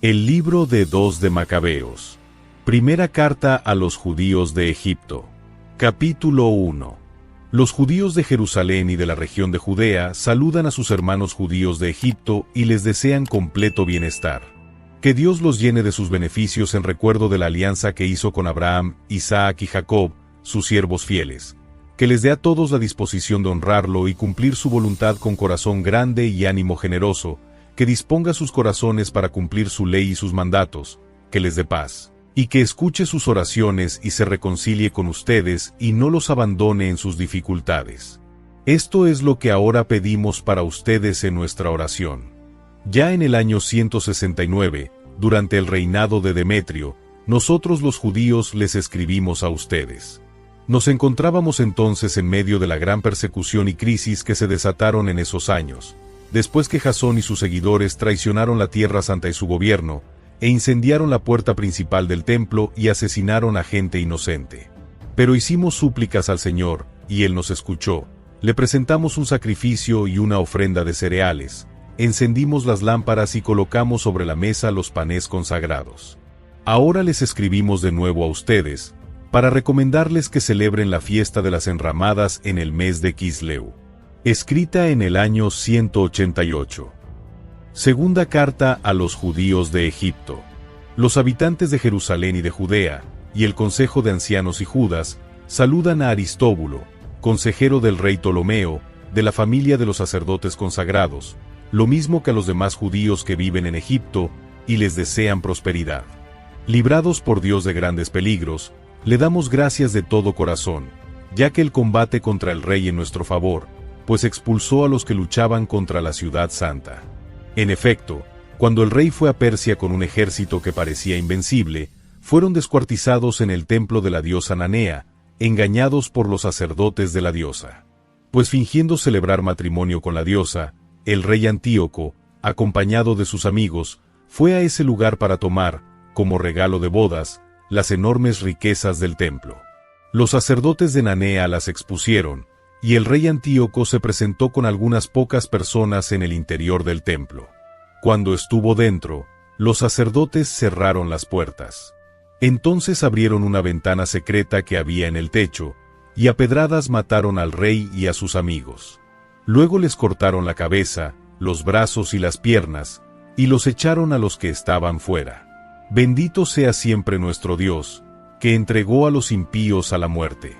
El libro de 2 de Macabeos. Primera carta a los judíos de Egipto. Capítulo 1. Los judíos de Jerusalén y de la región de Judea saludan a sus hermanos judíos de Egipto y les desean completo bienestar. Que Dios los llene de sus beneficios en recuerdo de la alianza que hizo con Abraham, Isaac y Jacob, sus siervos fieles. Que les dé a todos la disposición de honrarlo y cumplir su voluntad con corazón grande y ánimo generoso, que disponga sus corazones para cumplir su ley y sus mandatos, que les dé paz, y que escuche sus oraciones y se reconcilie con ustedes y no los abandone en sus dificultades. Esto es lo que ahora pedimos para ustedes en nuestra oración. Ya en el año 169, durante el reinado de Demetrio, nosotros los judíos les escribimos a ustedes. Nos encontrábamos entonces en medio de la gran persecución y crisis que se desataron en esos años, después que Jasón y sus seguidores traicionaron la Tierra Santa y su gobierno, e incendiaron la puerta principal del templo y asesinaron a gente inocente. Pero hicimos súplicas al Señor, y Él nos escuchó. Le presentamos un sacrificio y una ofrenda de cereales, encendimos las lámparas y colocamos sobre la mesa los panes consagrados. Ahora les escribimos de nuevo a ustedes, para recomendarles que celebren la fiesta de las enramadas en el mes de Quisleu, escrita en el año 188. Segunda carta a los judíos de Egipto. Los habitantes de Jerusalén y de Judea, y el consejo de ancianos y Judas, saludan a Aristóbulo, consejero del rey Ptolomeo, de la familia de los sacerdotes consagrados, lo mismo que a los demás judíos que viven en Egipto, y les desean prosperidad. Librados por Dios de grandes peligros, le damos gracias de todo corazón, ya que él combate contra el rey en nuestro favor, pues expulsó a los que luchaban contra la ciudad santa. En efecto, cuando el rey fue a Persia con un ejército que parecía invencible, fueron descuartizados en el templo de la diosa Nanea, engañados por los sacerdotes de la diosa. Pues fingiendo celebrar matrimonio con la diosa, el rey Antíoco, acompañado de sus amigos, fue a ese lugar para tomar, como regalo de bodas, las enormes riquezas del templo. Los sacerdotes de Nanea las expusieron, y el rey Antíoco se presentó con algunas pocas personas en el interior del templo. Cuando estuvo dentro, los sacerdotes cerraron las puertas. Entonces abrieron una ventana secreta que había en el techo, y a pedradas mataron al rey y a sus amigos. Luego les cortaron la cabeza, los brazos y las piernas, y los echaron a los que estaban fuera. Bendito sea siempre nuestro Dios, que entregó a los impíos a la muerte.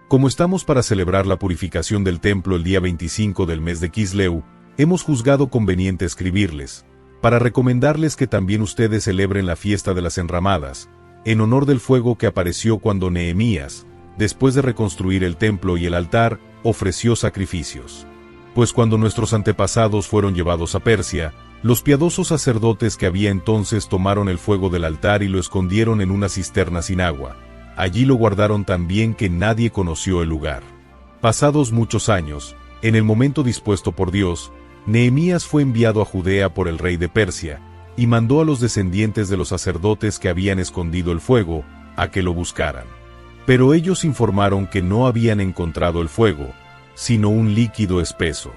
Como estamos para celebrar la purificación del templo el día 25 del mes de Quisleu, hemos juzgado conveniente escribirles, para recomendarles que también ustedes celebren la fiesta de las enramadas, en honor del fuego que apareció cuando Nehemías, después de reconstruir el templo y el altar, ofreció sacrificios. Pues cuando nuestros antepasados fueron llevados a Persia, los piadosos sacerdotes que había entonces tomaron el fuego del altar y lo escondieron en una cisterna sin agua. Allí lo guardaron tan bien que nadie conoció el lugar. Pasados muchos años, en el momento dispuesto por Dios, Nehemías fue enviado a Judea por el rey de Persia, y mandó a los descendientes de los sacerdotes que habían escondido el fuego, a que lo buscaran. Pero ellos informaron que no habían encontrado el fuego, sino un líquido espeso.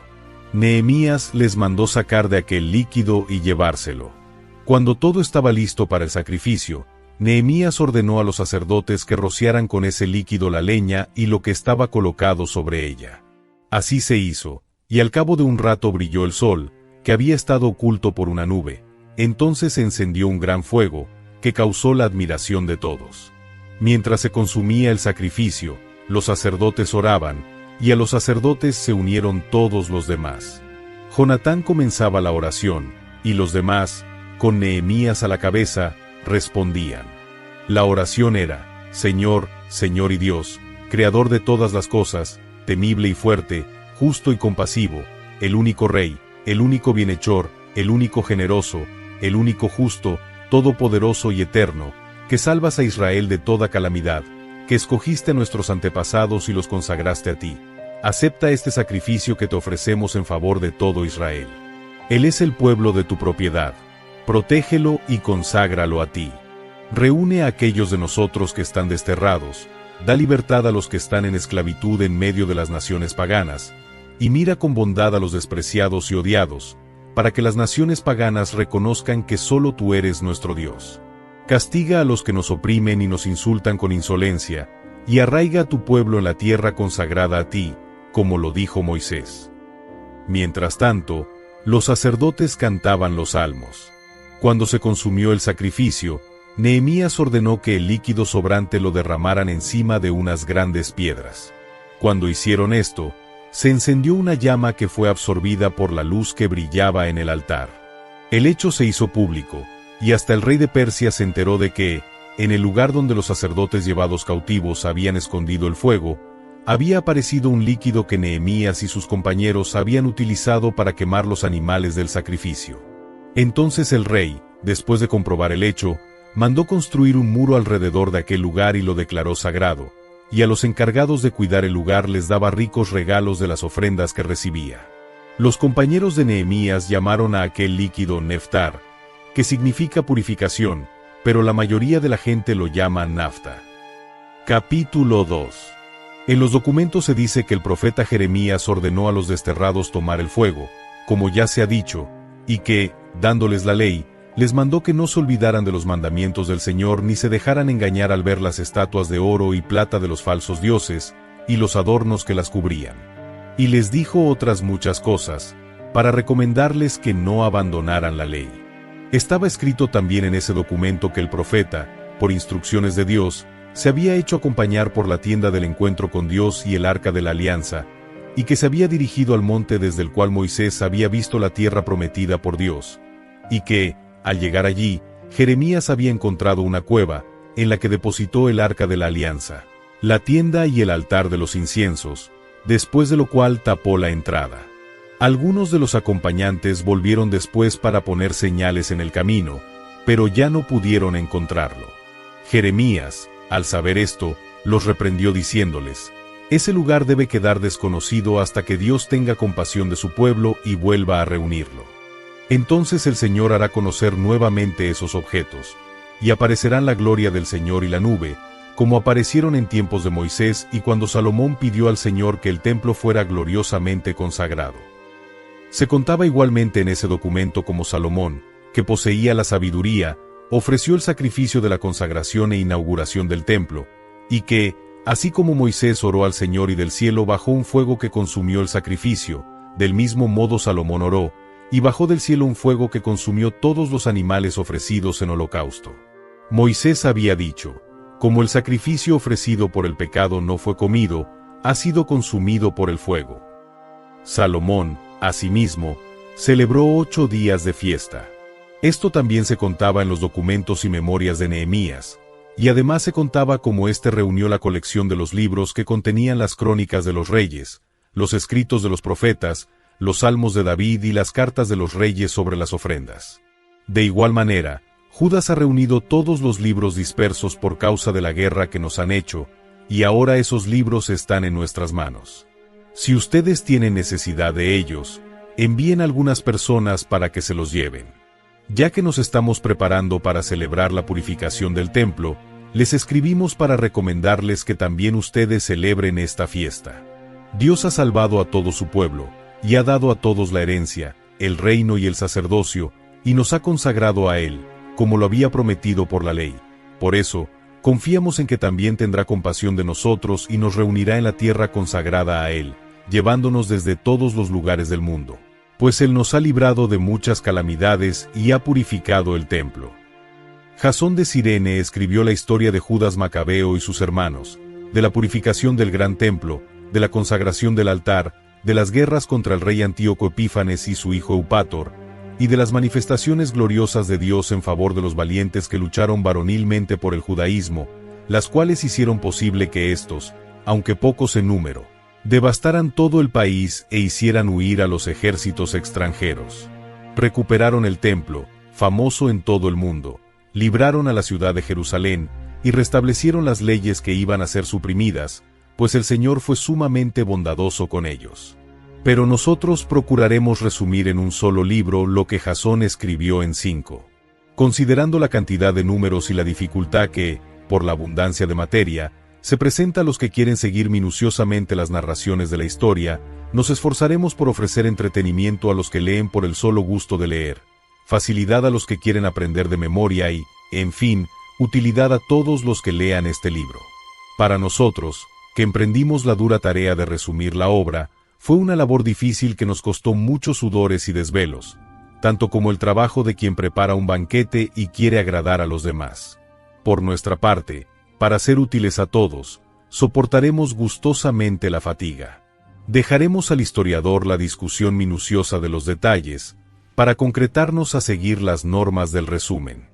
Nehemías les mandó sacar de aquel líquido y llevárselo. Cuando todo estaba listo para el sacrificio, Nehemías ordenó a los sacerdotes que rociaran con ese líquido la leña y lo que estaba colocado sobre ella. Así se hizo, y al cabo de un rato brilló el sol, que había estado oculto por una nube. Entonces se encendió un gran fuego, que causó la admiración de todos. Mientras se consumía el sacrificio, los sacerdotes oraban, y a los sacerdotes se unieron todos los demás. Jonatán comenzaba la oración, y los demás, con Nehemías a la cabeza, respondían. La oración era: Señor, Señor y Dios, Creador de todas las cosas, temible y fuerte, justo y compasivo, el único Rey, el único bienhechor, el único generoso, el único justo, todopoderoso y eterno, que salvas a Israel de toda calamidad, que escogiste a nuestros antepasados y los consagraste a ti. Acepta este sacrificio que te ofrecemos en favor de todo Israel. Él es el pueblo de tu propiedad. Protégelo y conságralo a ti. Reúne a aquellos de nosotros que están desterrados, da libertad a los que están en esclavitud en medio de las naciones paganas, y mira con bondad a los despreciados y odiados, para que las naciones paganas reconozcan que solo tú eres nuestro Dios. Castiga a los que nos oprimen y nos insultan con insolencia, y arraiga a tu pueblo en la tierra consagrada a ti, como lo dijo Moisés. Mientras tanto, los sacerdotes cantaban los salmos. Cuando se consumió el sacrificio, Nehemías ordenó que el líquido sobrante lo derramaran encima de unas grandes piedras. Cuando hicieron esto, se encendió una llama que fue absorbida por la luz que brillaba en el altar. El hecho se hizo público, y hasta el rey de Persia se enteró de que, en el lugar donde los sacerdotes llevados cautivos habían escondido el fuego, había aparecido un líquido que Nehemías y sus compañeros habían utilizado para quemar los animales del sacrificio. Entonces el rey, después de comprobar el hecho, mandó construir un muro alrededor de aquel lugar y lo declaró sagrado, y a los encargados de cuidar el lugar les daba ricos regalos de las ofrendas que recibía. Los compañeros de Nehemías llamaron a aquel líquido Neftar, que significa purificación, pero la mayoría de la gente lo llama nafta. Capítulo 2. En los documentos se dice que el profeta Jeremías ordenó a los desterrados tomar el fuego, como ya se ha dicho, y que, dándoles la ley, les mandó que no se olvidaran de los mandamientos del Señor ni se dejaran engañar al ver las estatuas de oro y plata de los falsos dioses, y los adornos que las cubrían. Y les dijo otras muchas cosas, para recomendarles que no abandonaran la ley. Estaba escrito también en ese documento que el profeta, por instrucciones de Dios, se había hecho acompañar por la tienda del encuentro con Dios y el arca de la alianza, y que se había dirigido al monte desde el cual Moisés había visto la tierra prometida por Dios, y que, al llegar allí, Jeremías había encontrado una cueva, en la que depositó el arca de la alianza, la tienda y el altar de los inciensos, después de lo cual tapó la entrada. Algunos de los acompañantes volvieron después para poner señales en el camino, pero ya no pudieron encontrarlo. Jeremías, al saber esto, los reprendió diciéndoles: ese lugar debe quedar desconocido hasta que Dios tenga compasión de su pueblo y vuelva a reunirlo. Entonces el Señor hará conocer nuevamente esos objetos, y aparecerán la gloria del Señor y la nube, como aparecieron en tiempos de Moisés y cuando Salomón pidió al Señor que el templo fuera gloriosamente consagrado. Se contaba igualmente en ese documento como Salomón, que poseía la sabiduría, ofreció el sacrificio de la consagración e inauguración del templo, y que, así como Moisés oró al Señor y del cielo bajó un fuego que consumió el sacrificio, del mismo modo Salomón oró, y bajó del cielo un fuego que consumió todos los animales ofrecidos en holocausto. Moisés había dicho: como el sacrificio ofrecido por el pecado no fue comido, ha sido consumido por el fuego. Salomón, asimismo, celebró 8 días de fiesta. Esto también se contaba en los documentos y memorias de Nehemías, y además se contaba cómo éste reunió la colección de los libros que contenían las crónicas de los reyes, los escritos de los profetas, los salmos de David y las cartas de los reyes sobre las ofrendas. De igual manera, Judas ha reunido todos los libros dispersos por causa de la guerra que nos han hecho, y ahora esos libros están en nuestras manos. Si ustedes tienen necesidad de ellos, envíen algunas personas para que se los lleven. Ya que nos estamos preparando para celebrar la purificación del templo, les escribimos para recomendarles que también ustedes celebren esta fiesta. Dios ha salvado a todo su pueblo, y ha dado a todos la herencia, el reino y el sacerdocio, y nos ha consagrado a Él, como lo había prometido por la ley. Por eso, confiamos en que también tendrá compasión de nosotros y nos reunirá en la tierra consagrada a Él, llevándonos desde todos los lugares del mundo, pues Él nos ha librado de muchas calamidades y ha purificado el templo. Jasón de Cirene escribió la historia de Judas Macabeo y sus hermanos, de la purificación del gran templo, de la consagración del altar, de las guerras contra el rey Antíoco Epífanes y su hijo Eupator, y de las manifestaciones gloriosas de Dios en favor de los valientes que lucharon varonilmente por el judaísmo, las cuales hicieron posible que éstos, aunque pocos en número, devastaran todo el país e hicieran huir a los ejércitos extranjeros. Recuperaron el templo, famoso en todo el mundo, libraron a la ciudad de Jerusalén, y restablecieron las leyes que iban a ser suprimidas, pues el Señor fue sumamente bondadoso con ellos. Pero nosotros procuraremos resumir en un solo libro lo que Jasón escribió en 5. Considerando la cantidad de números y la dificultad que, por la abundancia de materia, se presenta a los que quieren seguir minuciosamente las narraciones de la historia, Nos esforzaremos por ofrecer entretenimiento a los que leen por el solo gusto de leer, facilidad a los que quieren aprender de memoria y, en fin, utilidad a todos los que lean este libro. Para nosotros, que emprendimos la dura tarea de resumir la obra, fue una labor difícil que nos costó muchos sudores y desvelos, tanto como el trabajo de quien prepara un banquete y quiere agradar a los demás. Por nuestra parte, para ser útiles a todos, soportaremos gustosamente la fatiga. Dejaremos al historiador la discusión minuciosa de los detalles, para concretarnos a seguir las normas del resumen.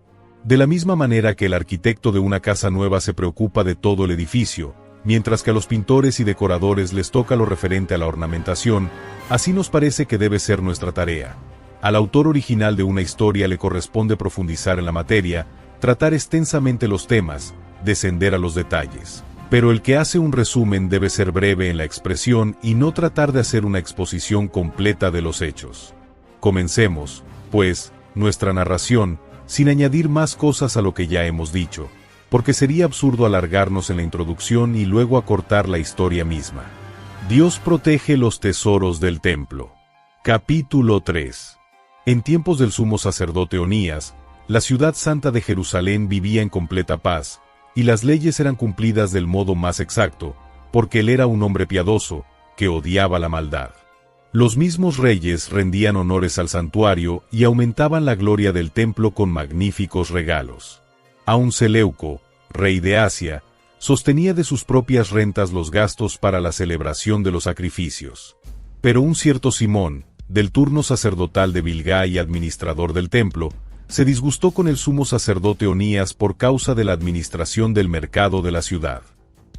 De la misma manera que el arquitecto de una casa nueva se preocupa de todo el edificio, mientras que a los pintores y decoradores les toca lo referente a la ornamentación, así nos parece que debe ser nuestra tarea. Al autor original de una historia le corresponde profundizar en la materia, tratar extensamente los temas, descender a los detalles. Pero el que hace un resumen debe ser breve en la expresión y no tratar de hacer una exposición completa de los hechos. Comencemos, pues, nuestra narración, sin añadir más cosas a lo que ya hemos dicho, porque sería absurdo alargarnos en la introducción y luego acortar la historia misma. Dios protege los tesoros del templo. Capítulo 3. En tiempos del sumo sacerdote Onías, la ciudad santa de Jerusalén vivía en completa paz, y las leyes eran cumplidas del modo más exacto, porque él era un hombre piadoso, que odiaba la maldad. Los mismos reyes rendían honores al santuario y aumentaban la gloria del templo con magníficos regalos. Aun Seleuco, rey de Asia, sostenía de sus propias rentas los gastos para la celebración de los sacrificios. Pero un cierto Simón, del turno sacerdotal de Bilgá y administrador del templo, se disgustó con el sumo sacerdote Onías por causa de la administración del mercado de la ciudad.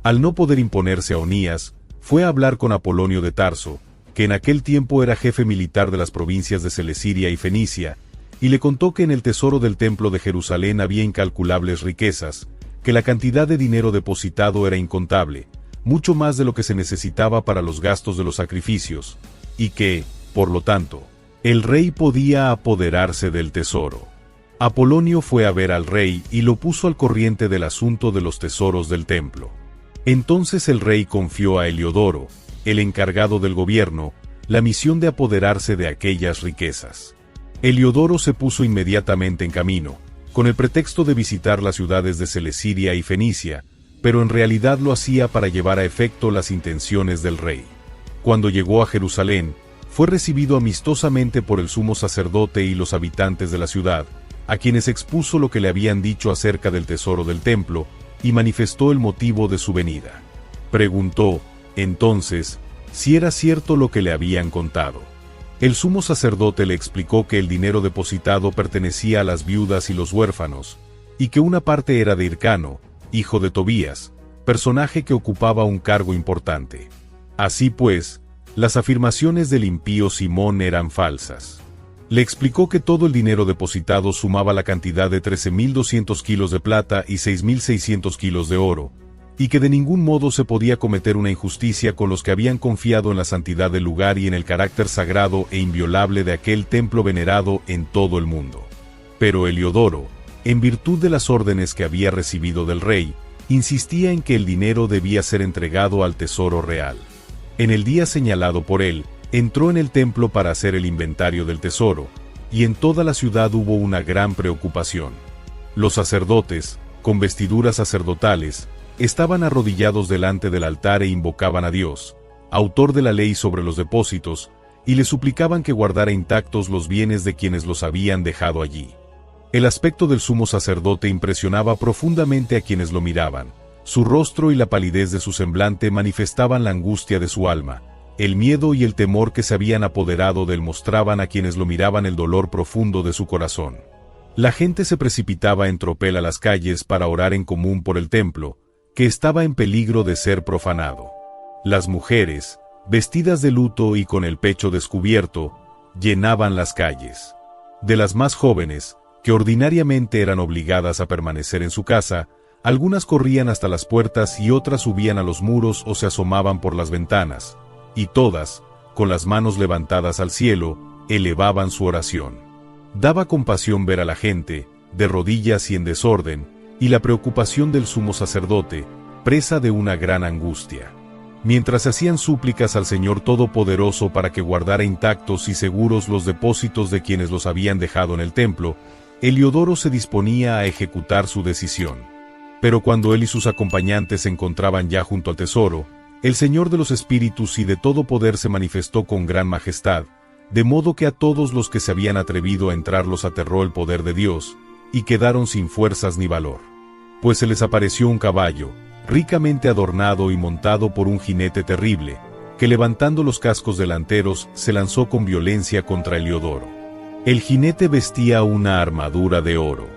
Al no poder imponerse a Onías, fue a hablar con Apolonio de Tarso, que en aquel tiempo era jefe militar de las provincias de Celesyria y Fenicia, y le contó que en el tesoro del templo de Jerusalén había incalculables riquezas, que la cantidad de dinero depositado era incontable, mucho más de lo que se necesitaba para los gastos de los sacrificios, y que, por lo tanto, el rey podía apoderarse del tesoro. Apolonio fue a ver al rey y lo puso al corriente del asunto de los tesoros del templo. Entonces el rey confió a Heliodoro, el encargado del gobierno, la misión de apoderarse de aquellas riquezas. Heliodoro se puso inmediatamente en camino, con el pretexto de visitar las ciudades de Celesyria y Fenicia, pero en realidad lo hacía para llevar a efecto las intenciones del rey. Cuando llegó a Jerusalén, fue recibido amistosamente por el sumo sacerdote y los habitantes de la ciudad, a quienes expuso lo que le habían dicho acerca del tesoro del templo, y manifestó el motivo de su venida. Preguntó, entonces, si era cierto lo que le habían contado. El sumo sacerdote le explicó que el dinero depositado pertenecía a las viudas y los huérfanos, y que una parte era de Hircano, hijo de Tobías, personaje que ocupaba un cargo importante. Así pues, las afirmaciones del impío Simón eran falsas. Le explicó que todo el dinero depositado sumaba la cantidad de 13.200 kilos de plata y 6.600 kilos de oro, y que de ningún modo se podía cometer una injusticia con los que habían confiado en la santidad del lugar y en el carácter sagrado e inviolable de aquel templo venerado en todo el mundo. Pero Heliodoro, en virtud de las órdenes que había recibido del rey, insistía en que el dinero debía ser entregado al tesoro real. En el día señalado por él, entró en el templo para hacer el inventario del tesoro, y en toda la ciudad hubo una gran preocupación. Los sacerdotes, con vestiduras sacerdotales, estaban arrodillados delante del altar e invocaban a Dios, autor de la ley sobre los depósitos, y le suplicaban que guardara intactos los bienes de quienes los habían dejado allí. El aspecto del sumo sacerdote impresionaba profundamente a quienes lo miraban. Su rostro y la palidez de su semblante manifestaban la angustia de su alma. El miedo y el temor que se habían apoderado de él mostraban a quienes lo miraban el dolor profundo de su corazón. La gente se precipitaba en tropel a las calles para orar en común por el templo, que estaba en peligro de ser profanado. Las mujeres, vestidas de luto y con el pecho descubierto, llenaban las calles. De las más jóvenes, que ordinariamente eran obligadas a permanecer en su casa, algunas corrían hasta las puertas y otras subían a los muros o se asomaban por las ventanas, y todas, con las manos levantadas al cielo, elevaban su oración. Daba compasión ver a la gente, de rodillas y en desorden, y la preocupación del sumo sacerdote, presa de una gran angustia. Mientras hacían súplicas al Señor Todopoderoso para que guardara intactos y seguros los depósitos de quienes los habían dejado en el templo, Heliodoro se disponía a ejecutar su decisión. Pero cuando él y sus acompañantes se encontraban ya junto al tesoro, el Señor de los Espíritus y de todo poder se manifestó con gran majestad, de modo que a todos los que se habían atrevido a entrar los aterró el poder de Dios, y quedaron sin fuerzas ni valor. Pues se les apareció un caballo, ricamente adornado y montado por un jinete terrible, que levantando los cascos delanteros se lanzó con violencia contra Heliodoro. El jinete vestía una armadura de oro.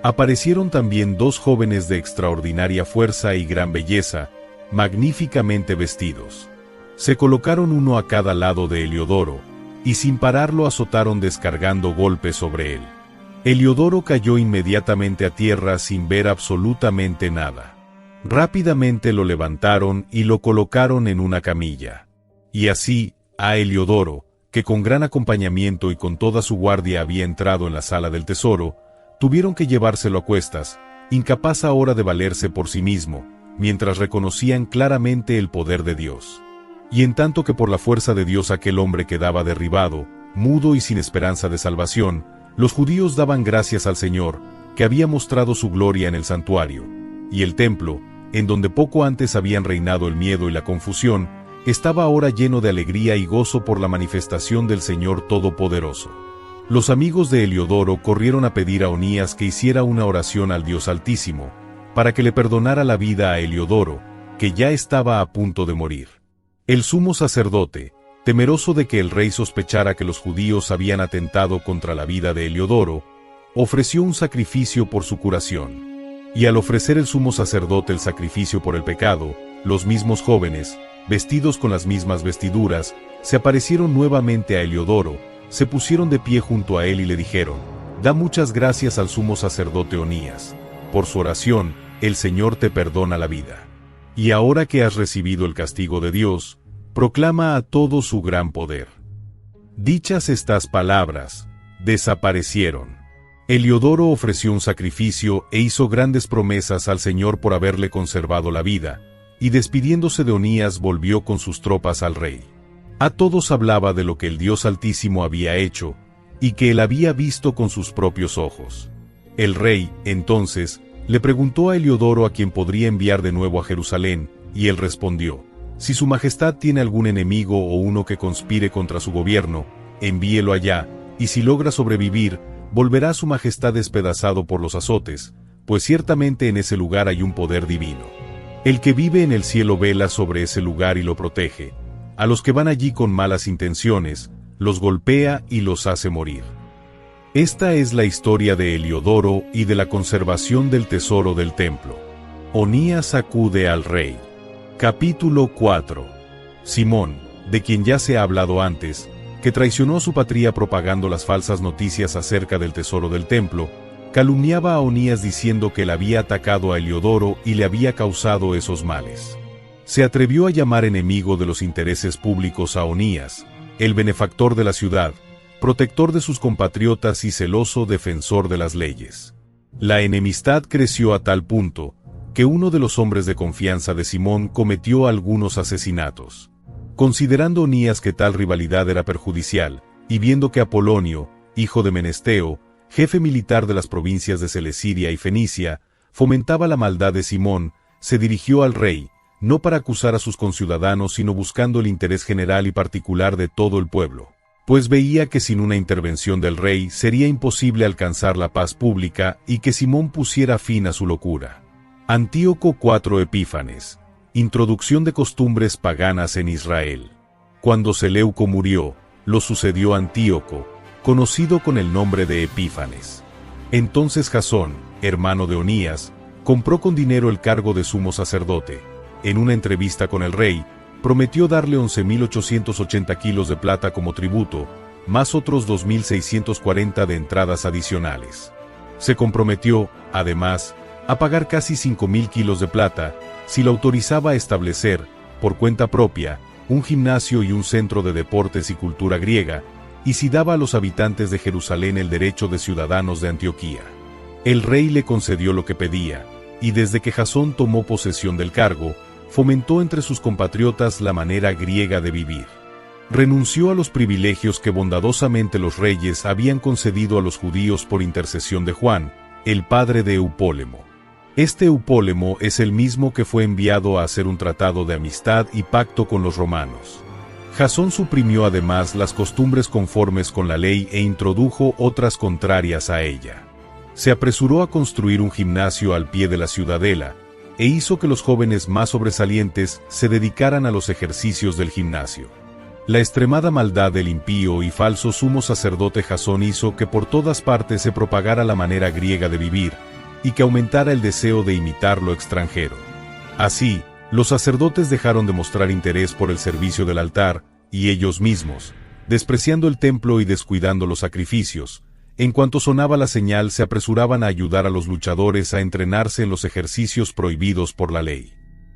Aparecieron también dos jóvenes de extraordinaria fuerza y gran belleza, magníficamente vestidos. Se colocaron uno a cada lado de Heliodoro, y sin parar lo azotaron descargando golpes sobre él. Heliodoro cayó inmediatamente a tierra sin ver absolutamente nada. Rápidamente lo levantaron y lo colocaron en una camilla. Y así, a Heliodoro, que con gran acompañamiento y con toda su guardia había entrado en la sala del tesoro, tuvieron que llevárselo a cuestas, incapaz ahora de valerse por sí mismo, mientras reconocían claramente el poder de Dios. Y en tanto que por la fuerza de Dios aquel hombre quedaba derribado, mudo y sin esperanza de salvación, los judíos daban gracias al Señor, que había mostrado su gloria en el santuario, y el templo, en donde poco antes habían reinado el miedo y la confusión, estaba ahora lleno de alegría y gozo por la manifestación del Señor Todopoderoso. Los amigos de Heliodoro corrieron a pedir a Onías que hiciera una oración al Dios Altísimo, para que le perdonara la vida a Heliodoro, que ya estaba a punto de morir. El sumo sacerdote, temeroso de que el rey sospechara que los judíos habían atentado contra la vida de Heliodoro, ofreció un sacrificio por su curación. Y al ofrecer el sumo sacerdote el sacrificio por el pecado, los mismos jóvenes, vestidos con las mismas vestiduras, se aparecieron nuevamente a Heliodoro, se pusieron de pie junto a él y le dijeron: «Da muchas gracias al sumo sacerdote Onías. Por su oración, el Señor te perdona la vida. Y ahora que has recibido el castigo de Dios, proclama a todos su gran poder». Dichas estas palabras, desaparecieron. Heliodoro ofreció un sacrificio e hizo grandes promesas al Señor por haberle conservado la vida, y despidiéndose de Onías volvió con sus tropas al rey. A todos hablaba de lo que el Dios Altísimo había hecho, y que él había visto con sus propios ojos. El rey, entonces, le preguntó a Heliodoro a quién podría enviar de nuevo a Jerusalén, y él respondió: «Si su majestad tiene algún enemigo o uno que conspire contra su gobierno, envíelo allá, y si logra sobrevivir, volverá su majestad despedazado por los azotes, pues ciertamente en ese lugar hay un poder divino. El que vive en el cielo vela sobre ese lugar y lo protege. A los que van allí con malas intenciones, los golpea y los hace morir». Esta es la historia de Heliodoro y de la conservación del tesoro del templo. Onías acude al rey. Capítulo 4. Simón, de quien ya se ha hablado antes, que traicionó a su patria propagando las falsas noticias acerca del tesoro del templo, calumniaba a Onías diciendo que él había atacado a Heliodoro y le había causado esos males. Se atrevió a llamar enemigo de los intereses públicos a Onías, el benefactor de la ciudad, protector de sus compatriotas y celoso defensor de las leyes. La enemistad creció a tal punto, que uno de los hombres de confianza de Simón cometió algunos asesinatos. Considerando Onías que tal rivalidad era perjudicial, y viendo que Apolonio, hijo de Menesteo, jefe militar de las provincias de Celesiria y Fenicia, fomentaba la maldad de Simón, se dirigió al rey, no para acusar a sus conciudadanos sino buscando el interés general y particular de todo el pueblo, pues veía que sin una intervención del rey sería imposible alcanzar la paz pública y que Simón pusiera fin a su locura. Antíoco IV Epífanes. Introducción de costumbres paganas en Israel. Cuando Seleuco murió, lo sucedió Antíoco, conocido con el nombre de Epífanes. Entonces Jasón, hermano de Onías, compró con dinero el cargo de sumo sacerdote. En una entrevista con el rey, prometió darle 11.880 kilos de plata como tributo, más otros 2.640 de entradas adicionales. Se comprometió, además, a pagar casi 5.000 kilos de plata, si lo autorizaba a establecer, por cuenta propia, un gimnasio y un centro de deportes y cultura griega, y si daba a los habitantes de Jerusalén el derecho de ciudadanos de Antioquía. El rey le concedió lo que pedía, y desde que Jasón tomó posesión del cargo, fomentó entre sus compatriotas la manera griega de vivir. Renunció a los privilegios que bondadosamente los reyes habían concedido a los judíos por intercesión de Juan, el padre de Eupólemo. Este Eupólemo es el mismo que fue enviado a hacer un tratado de amistad y pacto con los romanos. Jasón suprimió además las costumbres conformes con la ley e introdujo otras contrarias a ella. Se apresuró a construir un gimnasio al pie de la ciudadela, e hizo que los jóvenes más sobresalientes se dedicaran a los ejercicios del gimnasio. La extremada maldad del impío y falso sumo sacerdote Jasón hizo que por todas partes se propagara la manera griega de vivir, y que aumentara el deseo de imitar lo extranjero. Así, los sacerdotes dejaron de mostrar interés por el servicio del altar, y ellos mismos, despreciando el templo y descuidando los sacrificios, en cuanto sonaba la señal se apresuraban a ayudar a los luchadores a entrenarse en los ejercicios prohibidos por la ley.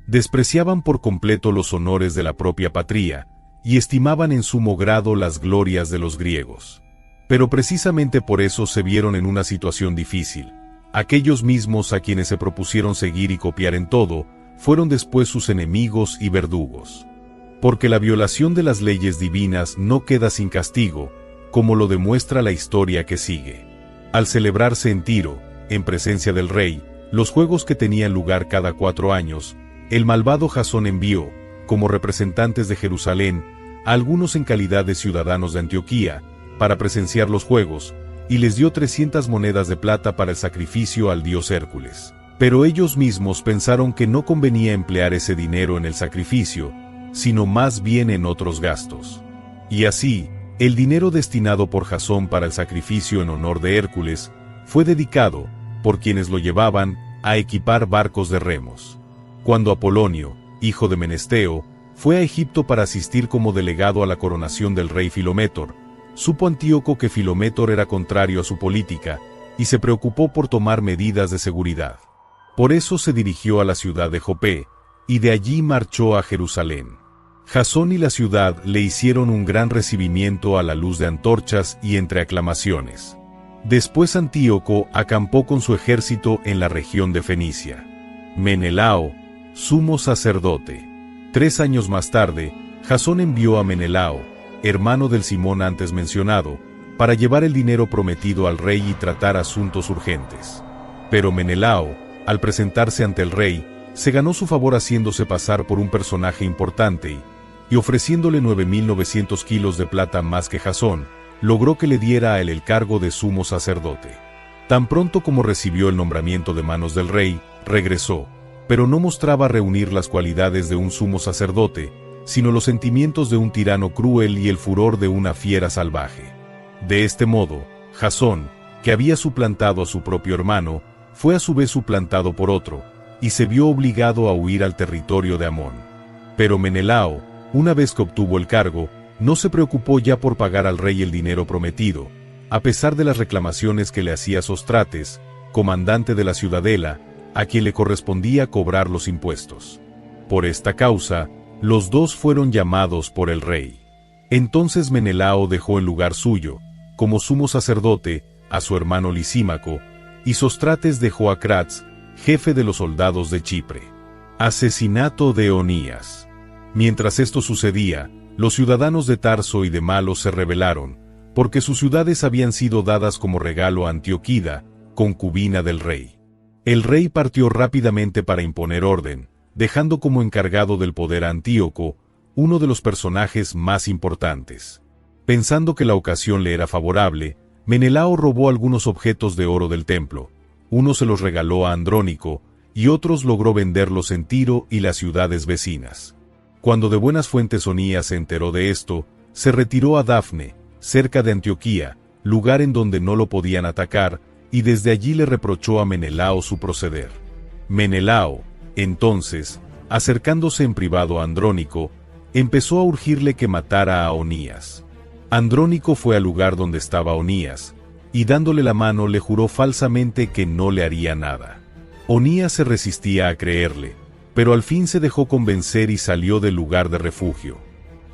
Despreciaban por completo los honores de la propia patria, y estimaban en sumo grado las glorias de los griegos. Pero precisamente por eso se vieron en una situación difícil. Aquellos mismos a quienes se propusieron seguir y copiar en todo, fueron después sus enemigos y verdugos. Porque la violación de las leyes divinas no queda sin castigo, como lo demuestra la historia que sigue. Al celebrarse en Tiro, en presencia del rey, los juegos que tenían lugar cada 4 años, el malvado Jasón envió, como representantes de Jerusalén, a algunos en calidad de ciudadanos de Antioquía, para presenciar los juegos, y les dio 300 monedas de plata para el sacrificio al dios Hércules. Pero ellos mismos pensaron que no convenía emplear ese dinero en el sacrificio, sino más bien en otros gastos. Y así, el dinero destinado por Jasón para el sacrificio en honor de Hércules, fue dedicado, por quienes lo llevaban, a equipar barcos de remos. Cuando Apolonio, hijo de Menesteo, fue a Egipto para asistir como delegado a la coronación del rey Filométor, supo Antíoco que Filométor era contrario a su política, y se preocupó por tomar medidas de seguridad. Por eso se dirigió a la ciudad de Jope, y de allí marchó a Jerusalén. Jasón y la ciudad le hicieron un gran recibimiento a la luz de antorchas y entre aclamaciones. Después Antíoco acampó con su ejército en la región de Fenicia. Menelao, sumo sacerdote. 3 años más tarde, Jasón envió a Menelao, hermano del Simón antes mencionado, para llevar el dinero prometido al rey y tratar asuntos urgentes. Pero Menelao, al presentarse ante el rey, se ganó su favor haciéndose pasar por un personaje importante y ofreciéndole 9.900 kilos de plata más que Jasón, logró que le diera a él el cargo de sumo sacerdote. Tan pronto como recibió el nombramiento de manos del rey, regresó, pero no mostraba reunir las cualidades de un sumo sacerdote, sino los sentimientos de un tirano cruel y el furor de una fiera salvaje. De este modo, Jasón, que había suplantado a su propio hermano, fue a su vez suplantado por otro, y se vio obligado a huir al territorio de Amón. Pero Menelao, una vez que obtuvo el cargo, no se preocupó ya por pagar al rey el dinero prometido, a pesar de las reclamaciones que le hacía Sostrates, comandante de la ciudadela, a quien le correspondía cobrar los impuestos. Por esta causa, los dos fueron llamados por el rey. Entonces Menelao dejó en lugar suyo, como sumo sacerdote, a su hermano Lisímaco, y Sostrates dejó a Cratz, jefe de los soldados de Chipre. Asesinato de Onías. Mientras esto sucedía, los ciudadanos de Tarso y de Malos se rebelaron, porque sus ciudades habían sido dadas como regalo a Antioquida, concubina del rey. El rey partió rápidamente para imponer orden, dejando como encargado del poder a Antíoco, uno de los personajes más importantes. Pensando que la ocasión le era favorable, Menelao robó algunos objetos de oro del templo, uno se los regaló a Andrónico, y otros logró venderlos en Tiro y las ciudades vecinas. Cuando de buenas fuentes Onías se enteró de esto, se retiró a Dafne, cerca de Antioquía, lugar en donde no lo podían atacar, y desde allí le reprochó a Menelao su proceder. Menelao, entonces, acercándose en privado a Andrónico, empezó a urgirle que matara a Onías. Andrónico fue al lugar donde estaba Onías, y dándole la mano le juró falsamente que no le haría nada. Onías se resistía a creerle, pero al fin se dejó convencer y salió del lugar de refugio.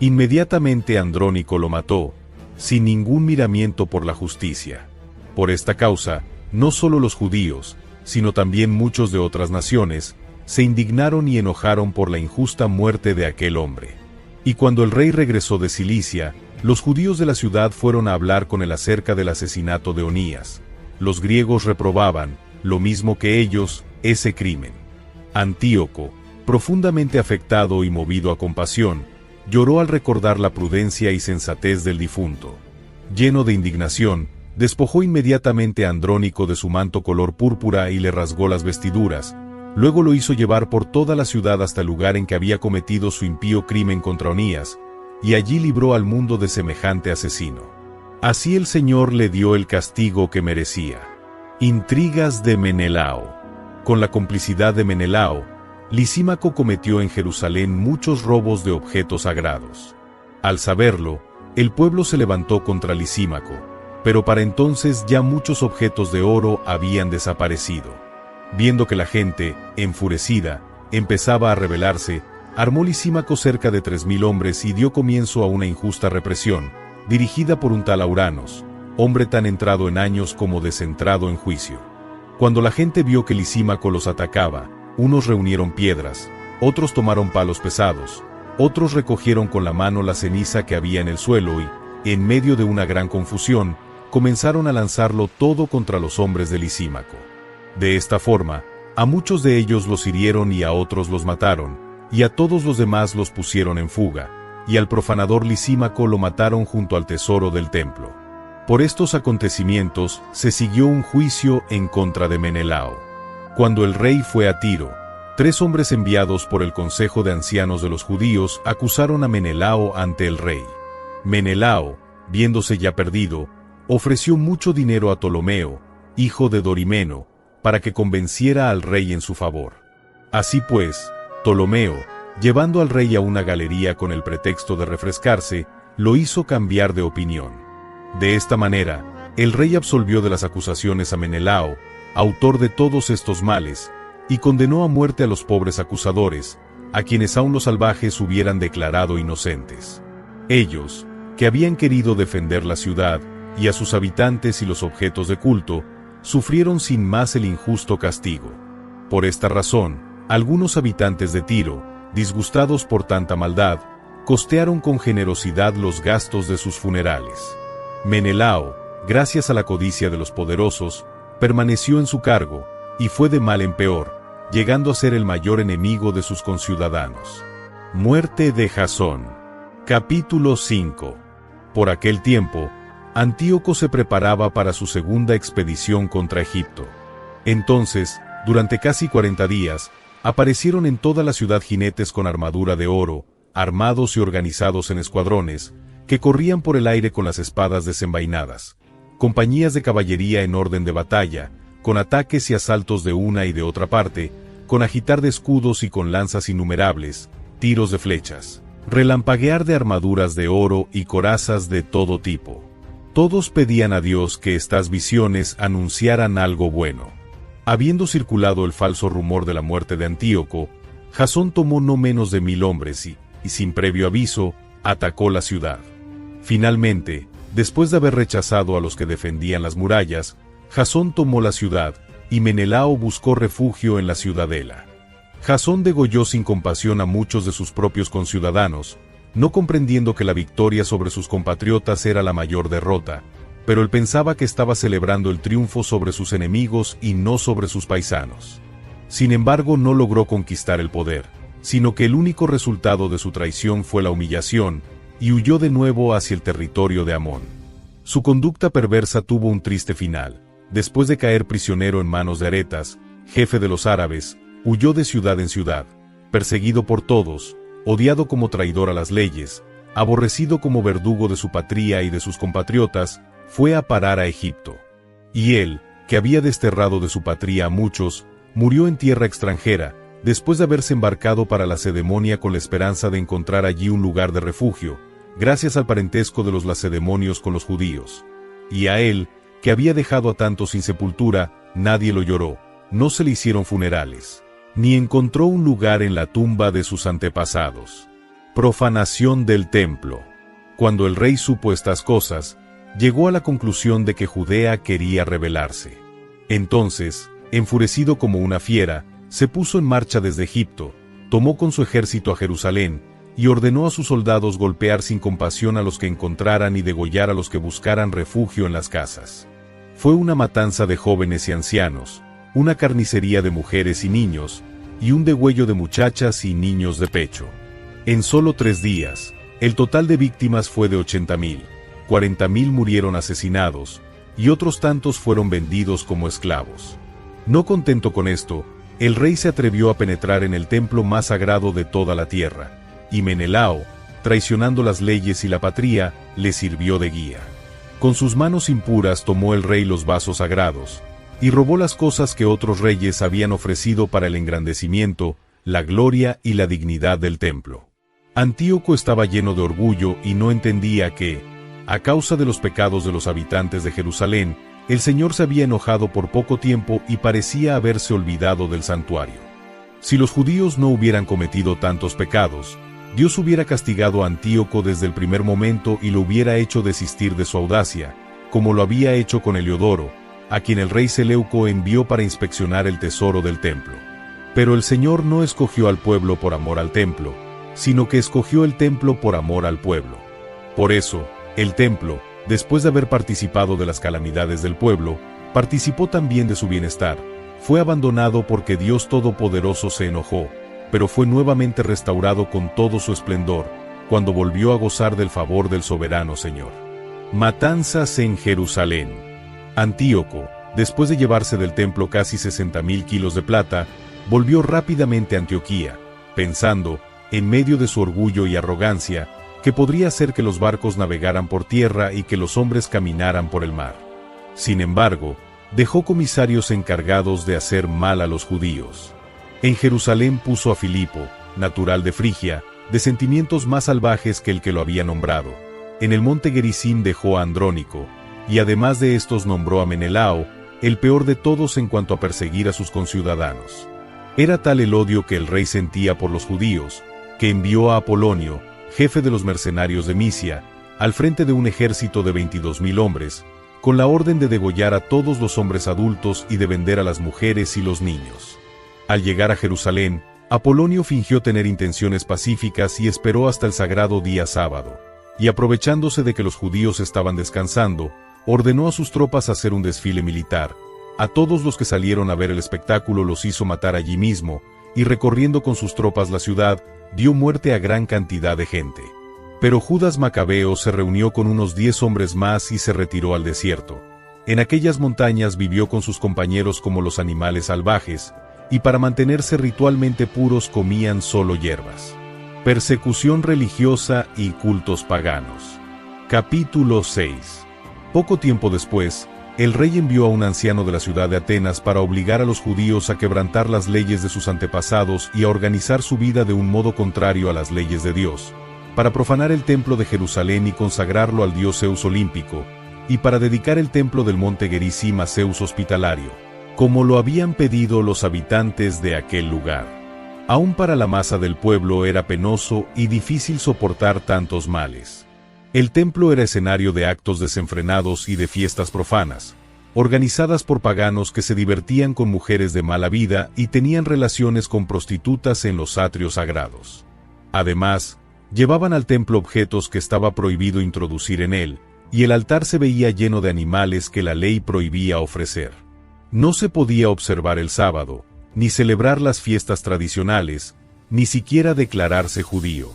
Inmediatamente Andrónico lo mató, sin ningún miramiento por la justicia. Por esta causa, no solo los judíos, sino también muchos de otras naciones, se indignaron y enojaron por la injusta muerte de aquel hombre. Y cuando el rey regresó de Cilicia, los judíos de la ciudad fueron a hablar con él acerca del asesinato de Onías. Los griegos reprobaban, lo mismo que ellos, ese crimen. Antíoco, profundamente afectado y movido a compasión, lloró al recordar la prudencia y sensatez del difunto. Lleno de indignación, despojó inmediatamente a Andrónico de su manto color púrpura y le rasgó las vestiduras. Luego lo hizo llevar por toda la ciudad hasta el lugar en que había cometido su impío crimen contra Onías, y allí libró al mundo de semejante asesino. Así el Señor le dio el castigo que merecía. Intrigas de Menelao. Con la complicidad de Menelao, Lisímaco cometió en Jerusalén muchos robos de objetos sagrados. Al saberlo, el pueblo se levantó contra Lisímaco, pero para entonces ya muchos objetos de oro habían desaparecido. Viendo que la gente, enfurecida, empezaba a rebelarse, armó Lisímaco cerca de 3000 hombres y dio comienzo a una injusta represión, dirigida por un tal Auranos, hombre tan entrado en años como descentrado en juicio. Cuando la gente vio que Lisímaco los atacaba, unos reunieron piedras, otros tomaron palos pesados, otros recogieron con la mano la ceniza que había en el suelo y, en medio de una gran confusión, comenzaron a lanzarlo todo contra los hombres de Lisímaco. De esta forma, a muchos de ellos los hirieron y a otros los mataron, y a todos los demás los pusieron en fuga, y al profanador Lisímaco lo mataron junto al tesoro del templo. Por estos acontecimientos se siguió un juicio en contra de Menelao. Cuando el rey fue a Tiro, 3 hombres enviados por el consejo de ancianos de los judíos acusaron a Menelao ante el rey. Menelao, viéndose ya perdido, ofreció mucho dinero a Ptolomeo, hijo de Dorimeno, para que convenciera al rey en su favor. Así pues, Ptolomeo, llevando al rey a una galería con el pretexto de refrescarse, lo hizo cambiar de opinión. De esta manera, el rey absolvió de las acusaciones a Menelao, autor de todos estos males, y condenó a muerte a los pobres acusadores, a quienes aún los salvajes hubieran declarado inocentes. Ellos, que habían querido defender la ciudad, y a sus habitantes y los objetos de culto, sufrieron sin más el injusto castigo. Por esta razón, algunos habitantes de Tiro, disgustados por tanta maldad, costearon con generosidad los gastos de sus funerales. Menelao, gracias a la codicia de los poderosos, permaneció en su cargo, y fue de mal en peor, llegando a ser el mayor enemigo de sus conciudadanos. Muerte de Jasón. Capítulo 5. Por aquel tiempo, Antíoco se preparaba para su segunda expedición contra Egipto. Entonces, durante casi 40 días, aparecieron en toda la ciudad jinetes con armadura de oro, armados y organizados en escuadrones, que corrían por el aire con las espadas desenvainadas, compañías de caballería en orden de batalla, con ataques y asaltos de una y de otra parte, con agitar de escudos y con lanzas innumerables, tiros de flechas, relampaguear de armaduras de oro y corazas de todo tipo. Todos pedían a Dios que estas visiones anunciaran algo bueno. Habiendo circulado el falso rumor de la muerte de Antíoco, Jasón tomó no menos de 1000 hombres y, sin previo aviso, atacó la ciudad. Finalmente, después de haber rechazado a los que defendían las murallas, Jasón tomó la ciudad, y Menelao buscó refugio en la ciudadela. Jasón degolló sin compasión a muchos de sus propios conciudadanos, no comprendiendo que la victoria sobre sus compatriotas era la mayor derrota, pero él pensaba que estaba celebrando el triunfo sobre sus enemigos y no sobre sus paisanos. Sin embargo, no logró conquistar el poder, sino que el único resultado de su traición fue la humillación, y huyó de nuevo hacia el territorio de Amón. Su conducta perversa tuvo un triste final. Después de caer prisionero en manos de Aretas, jefe de los árabes, huyó de ciudad en ciudad, perseguido por todos, odiado como traidor a las leyes, aborrecido como verdugo de su patria y de sus compatriotas, fue a parar a Egipto. Y él, que había desterrado de su patria a muchos, murió en tierra extranjera, después de haberse embarcado para la Lacedemonia con la esperanza de encontrar allí un lugar de refugio, gracias al parentesco de los lacedemonios con los judíos. Y a él, que había dejado a tantos sin sepultura, nadie lo lloró, no se le hicieron funerales, ni encontró un lugar en la tumba de sus antepasados. Profanación del templo. Cuando el rey supo estas cosas, llegó a la conclusión de que Judea quería rebelarse. Entonces, enfurecido como una fiera, se puso en marcha desde Egipto, tomó con su ejército a Jerusalén, y ordenó a sus soldados golpear sin compasión a los que encontraran y degollar a los que buscaran refugio en las casas. Fue una matanza de jóvenes y ancianos, una carnicería de mujeres y niños, y un degüello de muchachas y niños de pecho. En solo 3 días, el total de víctimas fue de 80,000, 40,000 murieron asesinados, y otros tantos fueron vendidos como esclavos. No contento con esto, el rey se atrevió a penetrar en el templo más sagrado de toda la tierra, y Menelao, traicionando las leyes y la patria, le sirvió de guía. Con sus manos impuras tomó el rey los vasos sagrados, y robó las cosas que otros reyes habían ofrecido para el engrandecimiento, la gloria y la dignidad del templo. Antíoco estaba lleno de orgullo y no entendía que, a causa de los pecados de los habitantes de Jerusalén, el Señor se había enojado por poco tiempo y parecía haberse olvidado del santuario. Si los judíos no hubieran cometido tantos pecados, Dios hubiera castigado a Antíoco desde el primer momento y lo hubiera hecho desistir de su audacia, como lo había hecho con Heliodoro, a quien el rey Seleuco envió para inspeccionar el tesoro del templo. Pero el Señor no escogió al pueblo por amor al templo, sino que escogió el templo por amor al pueblo. Por eso, el templo, después de haber participado de las calamidades del pueblo, participó también de su bienestar. Fue abandonado porque Dios Todopoderoso se enojó, pero fue nuevamente restaurado con todo su esplendor, cuando volvió a gozar del favor del soberano Señor. Matanzas en Jerusalén. Antíoco, después de llevarse del templo casi 60,000 kilos de plata, volvió rápidamente a Antioquía, pensando, en medio de su orgullo y arrogancia, que podría hacer que los barcos navegaran por tierra y que los hombres caminaran por el mar. Sin embargo, dejó comisarios encargados de hacer mal a los judíos. En Jerusalén puso a Filipo, natural de Frigia, de sentimientos más salvajes que el que lo había nombrado. En el monte Gerizim dejó a Andrónico, y además de estos nombró a Menelao, el peor de todos en cuanto a perseguir a sus conciudadanos. Era tal el odio que el rey sentía por los judíos, que envió a Apolonio, jefe de los mercenarios de Misia, al frente de un ejército de 22,000 hombres, con la orden de degollar a todos los hombres adultos y de vender a las mujeres y los niños. Al llegar a Jerusalén, Apolonio fingió tener intenciones pacíficas y esperó hasta el sagrado día sábado, y aprovechándose de que los judíos estaban descansando, ordenó a sus tropas hacer un desfile militar. A todos los que salieron a ver el espectáculo los hizo matar allí mismo, y recorriendo con sus tropas la ciudad, dio muerte a gran cantidad de gente. Pero Judas Macabeo se reunió con unos 10 hombres más y se retiró al desierto. En aquellas montañas vivió con sus compañeros como los animales salvajes, y para mantenerse ritualmente puros comían solo hierbas. Persecución religiosa y cultos paganos. Capítulo 6. Poco tiempo después, el rey envió a un anciano de la ciudad de Atenas para obligar a los judíos a quebrantar las leyes de sus antepasados y a organizar su vida de un modo contrario a las leyes de Dios, para profanar el templo de Jerusalén y consagrarlo al dios Zeus olímpico, y para dedicar el templo del monte Gerizim a Zeus hospitalario, como lo habían pedido los habitantes de aquel lugar. Aún para la masa del pueblo era penoso y difícil soportar tantos males. El templo era escenario de actos desenfrenados y de fiestas profanas, organizadas por paganos que se divertían con mujeres de mala vida y tenían relaciones con prostitutas en los atrios sagrados. Además, llevaban al templo objetos que estaba prohibido introducir en él, y el altar se veía lleno de animales que la ley prohibía ofrecer. No se podía observar el sábado, ni celebrar las fiestas tradicionales, ni siquiera declararse judío.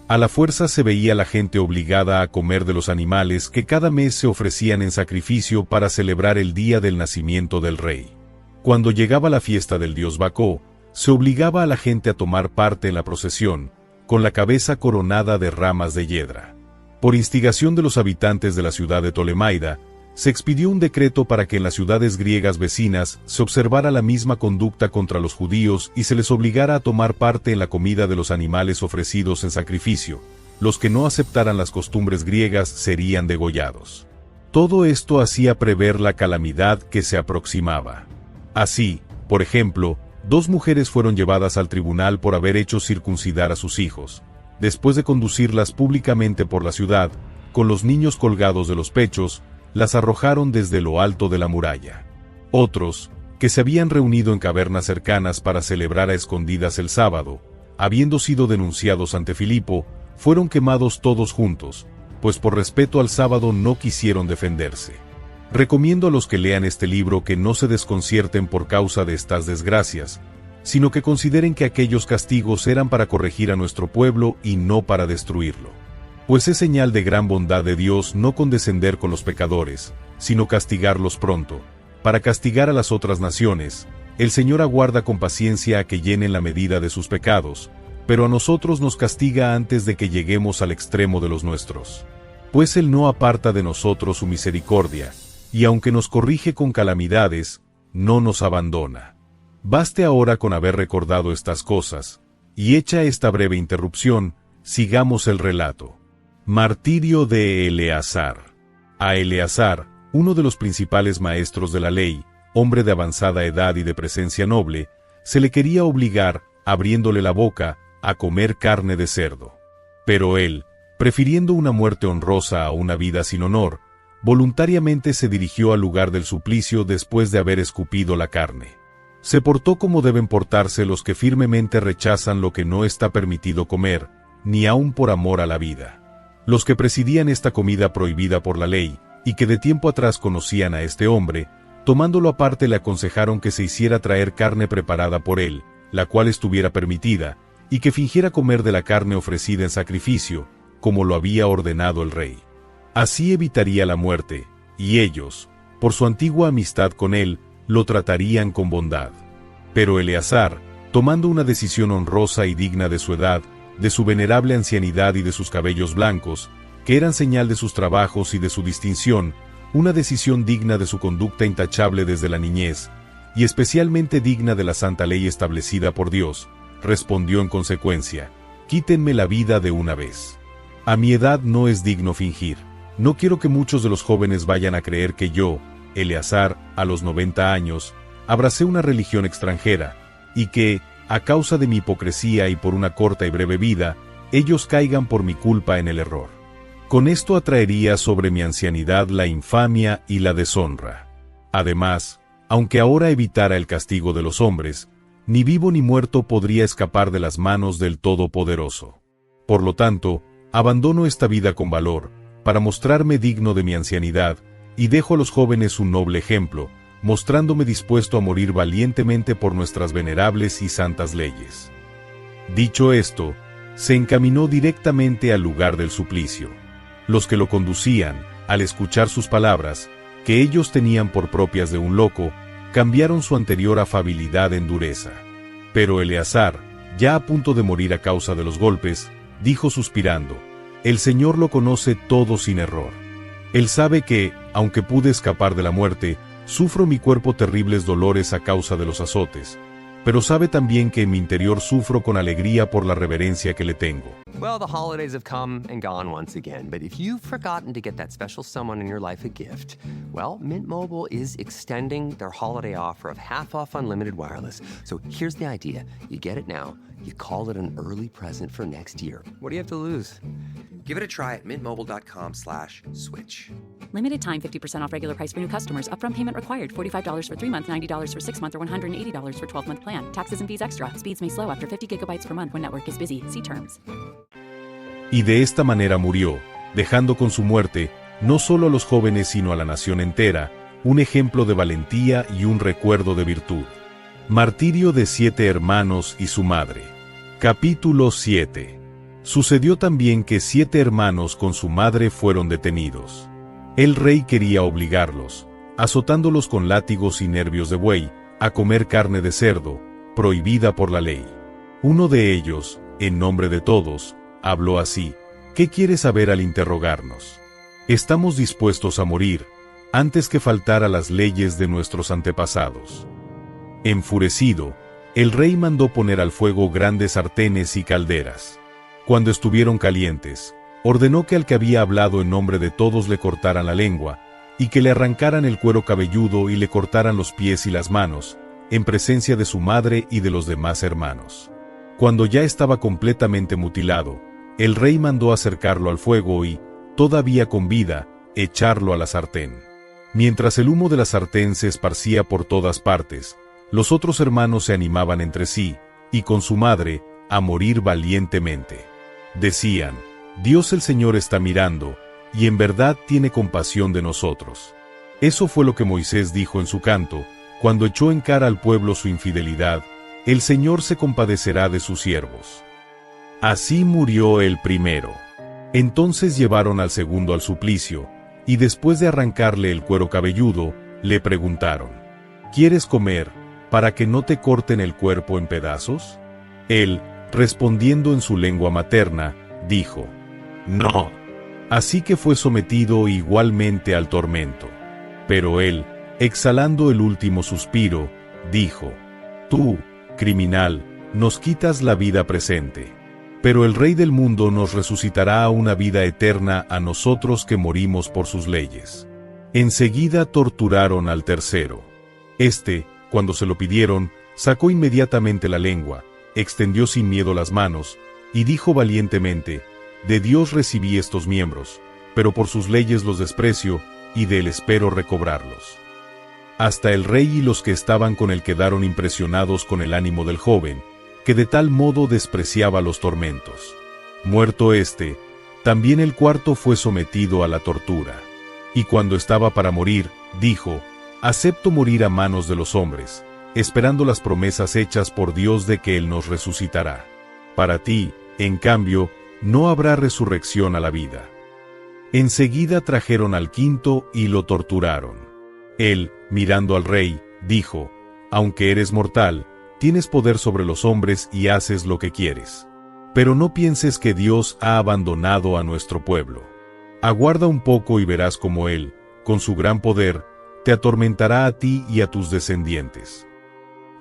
A la fuerza se veía la gente obligada a comer de los animales que cada mes se ofrecían en sacrificio para celebrar el día del nacimiento del rey. Cuando llegaba la fiesta del dios Bacó, se obligaba a la gente a tomar parte en la procesión, con la cabeza coronada de ramas de hiedra. Por instigación de los habitantes de la ciudad de Tolemaida, se expidió un decreto para que en las ciudades griegas vecinas se observara la misma conducta contra los judíos y se les obligara a tomar parte en la comida de los animales ofrecidos en sacrificio. Los que no aceptaran las costumbres griegas serían degollados. Todo esto hacía prever la calamidad que se aproximaba. Así, por ejemplo, 2 mujeres fueron llevadas al tribunal por haber hecho circuncidar a sus hijos. Después de conducirlas públicamente por la ciudad, con los niños colgados de los pechos, las arrojaron desde lo alto de la muralla. Otros, que se habían reunido en cavernas cercanas para celebrar a escondidas el sábado, habiendo sido denunciados ante Filipo, fueron quemados todos juntos, pues por respeto al sábado no quisieron defenderse. Recomiendo a los que lean este libro que no se desconcierten por causa de estas desgracias, sino que consideren que aquellos castigos eran para corregir a nuestro pueblo y no para destruirlo. Pues es señal de gran bondad de Dios no condescender con los pecadores, sino castigarlos pronto. Para castigar a las otras naciones, el Señor aguarda con paciencia a que llenen la medida de sus pecados, pero a nosotros nos castiga antes de que lleguemos al extremo de los nuestros. Pues Él no aparta de nosotros su misericordia, y aunque nos corrige con calamidades, no nos abandona. Baste ahora con haber recordado estas cosas, y hecha esta breve interrupción, sigamos el relato. Martirio de Eleazar. A Eleazar, uno de los principales maestros de la ley, hombre de avanzada edad y de presencia noble, se le quería obligar, abriéndole la boca, a comer carne de cerdo. Pero él, prefiriendo una muerte honrosa a una vida sin honor, voluntariamente se dirigió al lugar del suplicio después de haber escupido la carne. Se portó como deben portarse los que firmemente rechazan lo que no está permitido comer, ni aun por amor a la vida. Los que presidían esta comida prohibida por la ley, y que de tiempo atrás conocían a este hombre, tomándolo aparte le aconsejaron que se hiciera traer carne preparada por él, la cual estuviera permitida, y que fingiera comer de la carne ofrecida en sacrificio, como lo había ordenado el rey. Así evitaría la muerte, y ellos, por su antigua amistad con él, lo tratarían con bondad. Pero Eleazar, tomando una decisión honrosa y digna de su edad, de su venerable ancianidad y de sus cabellos blancos, que eran señal de sus trabajos y de su distinción, una decisión digna de su conducta intachable desde la niñez, y especialmente digna de la santa ley establecida por Dios, respondió en consecuencia: quítenme la vida de una vez. A mi edad no es digno fingir. No quiero que muchos de los jóvenes vayan a creer que yo, Eleazar, a los 90 años, abracé una religión extranjera, y que, a causa de mi hipocresía y por una corta y breve vida, ellos caigan por mi culpa en el error. Con esto atraería sobre mi ancianidad la infamia y la deshonra. Además, aunque ahora evitara el castigo de los hombres, ni vivo ni muerto podría escapar de las manos del Todopoderoso. Por lo tanto, abandono esta vida con valor, para mostrarme digno de mi ancianidad, y dejo a los jóvenes un noble ejemplo, mostrándome dispuesto a morir valientemente por nuestras venerables y santas leyes. Dicho esto, se encaminó directamente al lugar del suplicio. Los que lo conducían, al escuchar sus palabras, que ellos tenían por propias de un loco, cambiaron su anterior afabilidad en dureza. Pero Eleazar, ya a punto de morir a causa de los golpes, dijo suspirando: el Señor lo conoce todo sin error. Él sabe que, aunque pude escapar de la muerte, sufro mi cuerpo terribles dolores a causa de los azotes, pero sabe también que en mi interior sufro con alegría por la reverencia que le tengo. Well, the holidays have come and gone once again, but if you've forgotten to get that special someone in your life a gift, well, Mint Mobile is extending their holiday offer of half off unlimited wireless. So here's the idea. You get it now, you call it an early present for next year. What do you have to lose? Give it a try at mintmobile.com/switch. Limited time 50% off regular price for new customers. Upfront payment required. $45 for 3 months, $90 for 6 months, or $180 for 12-month plan. Taxes and fees extra. Speeds may slow after 50 gigabytes per month when network is busy. See terms. Y de esta manera murió, dejando con su muerte, no solo a los jóvenes sino a la nación entera, un ejemplo de valentía y un recuerdo de virtud. Martirio de 7 hermanos y su madre. Capítulo 7. Sucedió también que 7 hermanos con su madre fueron detenidos. El rey quería obligarlos, azotándolos con látigos y nervios de buey, a comer carne de cerdo, prohibida por la ley. Uno de ellos, en nombre de todos, habló así: ¿qué quiere saber al interrogarnos? Estamos dispuestos a morir, antes que faltar a las leyes de nuestros antepasados. Enfurecido, el rey mandó poner al fuego grandes sartenes y calderas. Cuando estuvieron calientes, ordenó que al que había hablado en nombre de todos le cortaran la lengua, y que le arrancaran el cuero cabelludo y le cortaran los pies y las manos, en presencia de su madre y de los demás hermanos. Cuando ya estaba completamente mutilado, el rey mandó acercarlo al fuego y, todavía con vida, echarlo a la sartén. Mientras el humo de la sartén se esparcía por todas partes, los otros hermanos se animaban entre sí, y con su madre, a morir valientemente. Decían: Dios el Señor está mirando, y en verdad tiene compasión de nosotros. Eso fue lo que Moisés dijo en su canto, cuando echó en cara al pueblo su infidelidad: el Señor se compadecerá de sus siervos. Así murió el primero. Entonces llevaron al segundo al suplicio, y después de arrancarle el cuero cabelludo, le preguntaron: ¿Quieres comer, para que no te corten el cuerpo en pedazos? Él, respondiendo en su lengua materna, dijo: No. Así que fue sometido igualmente al tormento. Pero él, exhalando el último suspiro, dijo: Tú, criminal, nos quitas la vida presente. Pero el Rey del mundo nos resucitará a una vida eterna a nosotros que morimos por sus leyes. Enseguida torturaron al tercero. Cuando se lo pidieron, sacó inmediatamente la lengua, extendió sin miedo las manos, y dijo valientemente: De Dios recibí estos miembros, pero por sus leyes los desprecio, y de él espero recobrarlos. Hasta el rey y los que estaban con él quedaron impresionados con el ánimo del joven, que de tal modo despreciaba los tormentos. Muerto también el cuarto fue sometido a la tortura. Y cuando estaba para morir, dijo: Acepto morir a manos de los hombres, esperando las promesas hechas por Dios de que Él nos resucitará. Para ti, en cambio, no habrá resurrección a la vida. Enseguida trajeron al quinto y lo torturaron. Él, mirando al rey, dijo: Aunque eres mortal, tienes poder sobre los hombres y haces lo que quieres. Pero no pienses que Dios ha abandonado a nuestro pueblo. Aguarda un poco y verás cómo Él, con su gran poder, te atormentará a ti y a tus descendientes.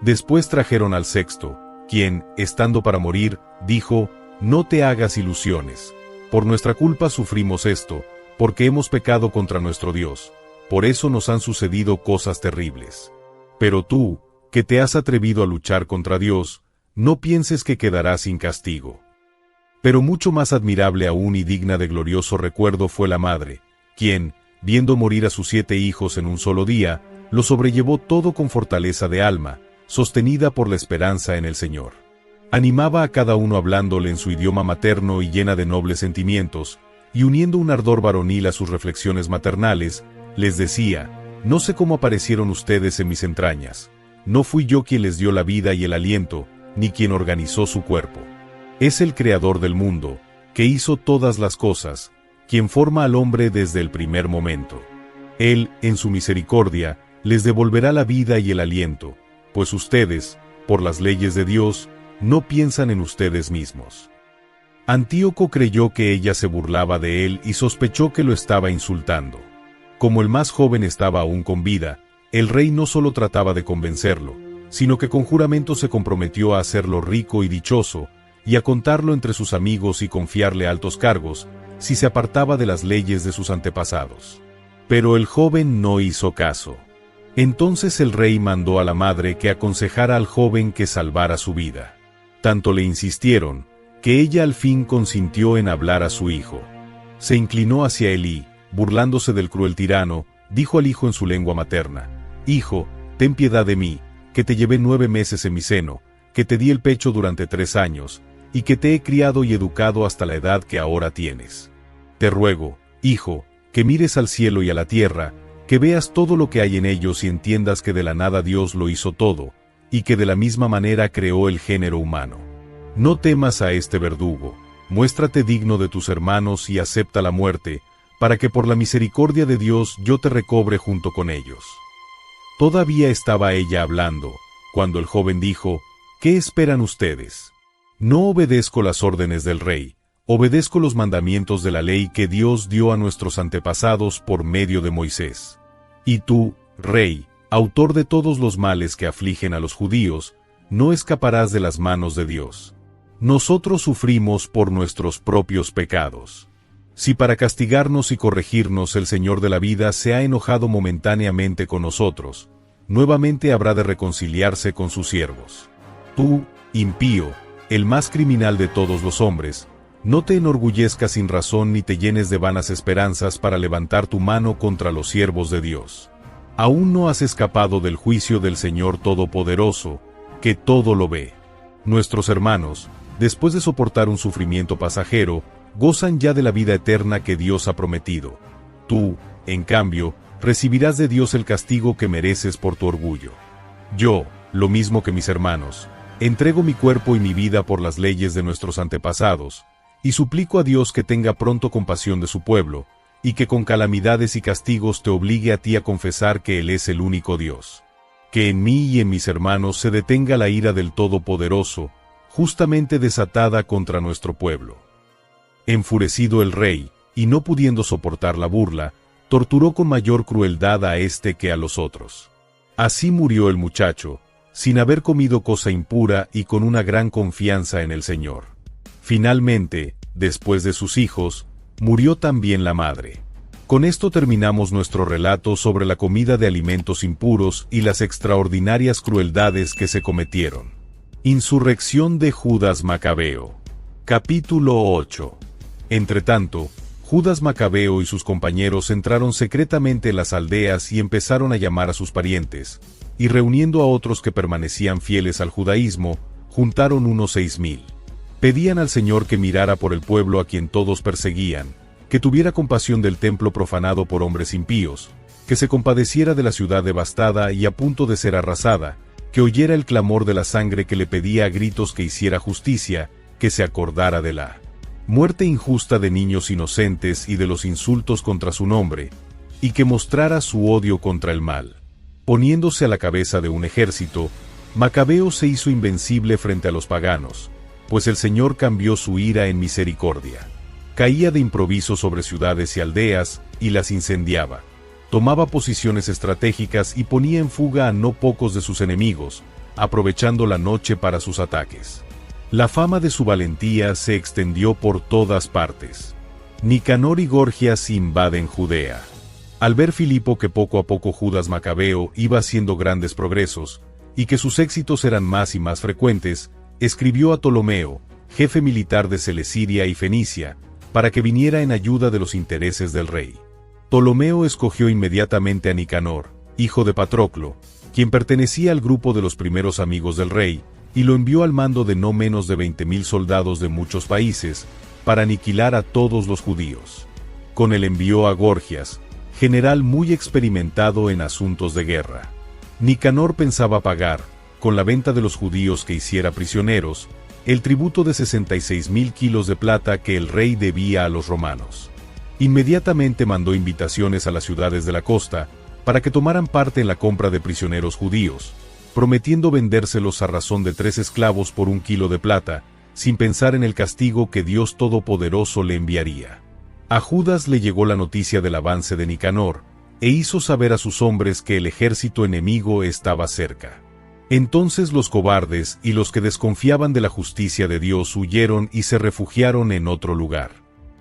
Después trajeron al sexto, quien, estando para morir, dijo: No te hagas ilusiones. Por nuestra culpa sufrimos esto, porque hemos pecado contra nuestro Dios. Por eso nos han sucedido cosas terribles. Pero tú, que te has atrevido a luchar contra Dios, no pienses que quedarás sin castigo. Pero mucho más admirable aún y digna de glorioso recuerdo fue la madre, quien, viendo morir a sus 7 hijos en un solo día, lo sobrellevó todo con fortaleza de alma, sostenida por la esperanza en el Señor. Animaba a cada uno hablándole en su idioma materno y llena de nobles sentimientos, y uniendo un ardor varonil a sus reflexiones maternales, les decía: No sé cómo aparecieron ustedes en mis entrañas. No fui yo quien les dio la vida y el aliento, ni quien organizó su cuerpo. Es el Creador del mundo, que hizo todas las cosas, quien forma al hombre desde el primer momento. Él, en su misericordia, les devolverá la vida y el aliento, pues ustedes, por las leyes de Dios, no piensan en ustedes mismos. Antíoco creyó que ella se burlaba de él y sospechó que lo estaba insultando. Como el más joven estaba aún con vida, el rey no solo trataba de convencerlo, sino que con juramento se comprometió a hacerlo rico y dichoso, y a contarlo entre sus amigos y confiarle altos cargos, si se apartaba de las leyes de sus antepasados. Pero el joven no hizo caso. Entonces el rey mandó a la madre que aconsejara al joven que salvara su vida. Tanto le insistieron, que ella al fin consintió en hablar a su hijo. Se inclinó hacia él y, burlándose del cruel tirano, dijo al hijo en su lengua materna: Hijo, ten piedad de mí, que te llevé 9 meses en mi seno, que te di el pecho durante 3 años, y que te he criado y educado hasta la edad que ahora tienes. Te ruego, hijo, que mires al cielo y a la tierra, que veas todo lo que hay en ellos y entiendas que de la nada Dios lo hizo todo, y que de la misma manera creó el género humano. No temas a este verdugo, muéstrate digno de tus hermanos y acepta la muerte, para que por la misericordia de Dios yo te recobre junto con ellos. Todavía estaba ella hablando, cuando el joven dijo: ¿Qué esperan ustedes? No obedezco las órdenes del rey, obedezco los mandamientos de la ley que Dios dio a nuestros antepasados por medio de Moisés. Y tú, rey, autor de todos los males que afligen a los judíos, no escaparás de las manos de Dios. Nosotros sufrimos por nuestros propios pecados. Si para castigarnos y corregirnos el Señor de la vida se ha enojado momentáneamente con nosotros, nuevamente habrá de reconciliarse con sus siervos. Tú, impío, el más criminal de todos los hombres, No te enorgullezcas sin razón ni te llenes de vanas esperanzas para levantar tu mano contra los siervos de Dios. Aún no has escapado del juicio del Señor Todopoderoso, que todo lo ve. Nuestros hermanos, después de soportar un sufrimiento pasajero, gozan ya de la vida eterna que Dios ha prometido. Tú, en cambio, recibirás de Dios el castigo que mereces por tu orgullo. Yo, lo mismo que mis hermanos, entrego mi cuerpo y mi vida por las leyes de nuestros antepasados, y suplico a Dios que tenga pronto compasión de su pueblo, y que con calamidades y castigos te obligue a ti a confesar que Él es el único Dios. Que en mí y en mis hermanos se detenga la ira del Todopoderoso, justamente desatada contra nuestro pueblo. Enfurecido el rey, y no pudiendo soportar la burla, torturó con mayor crueldad a este que a los otros. Así murió el muchacho, sin haber comido cosa impura y con una gran confianza en el Señor. Finalmente, después de sus hijos, murió también la madre. Con esto terminamos nuestro relato sobre la comida de alimentos impuros y las extraordinarias crueldades que se cometieron. Insurrección de Judas Macabeo. Capítulo 8. Entretanto, Judas Macabeo y sus compañeros entraron secretamente en las aldeas y empezaron a llamar a sus parientes, y reuniendo a otros que permanecían fieles al judaísmo, juntaron unos 6,000. Pedían al Señor que mirara por el pueblo a quien todos perseguían, que tuviera compasión del templo profanado por hombres impíos, que se compadeciera de la ciudad devastada y a punto de ser arrasada, que oyera el clamor de la sangre que le pedía a gritos que hiciera justicia, que se acordara de la muerte injusta de niños inocentes y de los insultos contra su nombre, y que mostrara su odio contra el mal. Poniéndose a la cabeza de un ejército, Macabeo se hizo invencible frente a los paganos, pues el Señor cambió su ira en misericordia. Caía de improviso sobre ciudades y aldeas, y las incendiaba. Tomaba posiciones estratégicas y ponía en fuga a no pocos de sus enemigos, aprovechando la noche para sus ataques. La fama de su valentía se extendió por todas partes. Nicanor y Gorgias invaden Judea. Al ver Filipo que poco a poco Judas Macabeo iba haciendo grandes progresos, y que sus éxitos eran más y más frecuentes, escribió a Ptolomeo, jefe militar de Celesiria y Fenicia, para que viniera en ayuda de los intereses del rey. Ptolomeo escogió inmediatamente a Nicanor, hijo de Patroclo, quien pertenecía al grupo de los primeros amigos del rey, y lo envió al mando de no menos de 20,000 soldados de muchos países, para aniquilar a todos los judíos. Con él envió a Gorgias, general muy experimentado en asuntos de guerra. Nicanor pensaba pagar, con la venta de los judíos que hiciera prisioneros, el tributo de 66,000 kilos de plata que el rey debía a los romanos. Inmediatamente mandó invitaciones a las ciudades de la costa, para que tomaran parte en la compra de prisioneros judíos, prometiendo vendérselos a razón de 3 esclavos por 1 kilo de plata, sin pensar en el castigo que Dios Todopoderoso le enviaría. A Judas le llegó la noticia del avance de Nicanor, e hizo saber a sus hombres que el ejército enemigo estaba cerca. Entonces los cobardes y los que desconfiaban de la justicia de Dios huyeron y se refugiaron en otro lugar.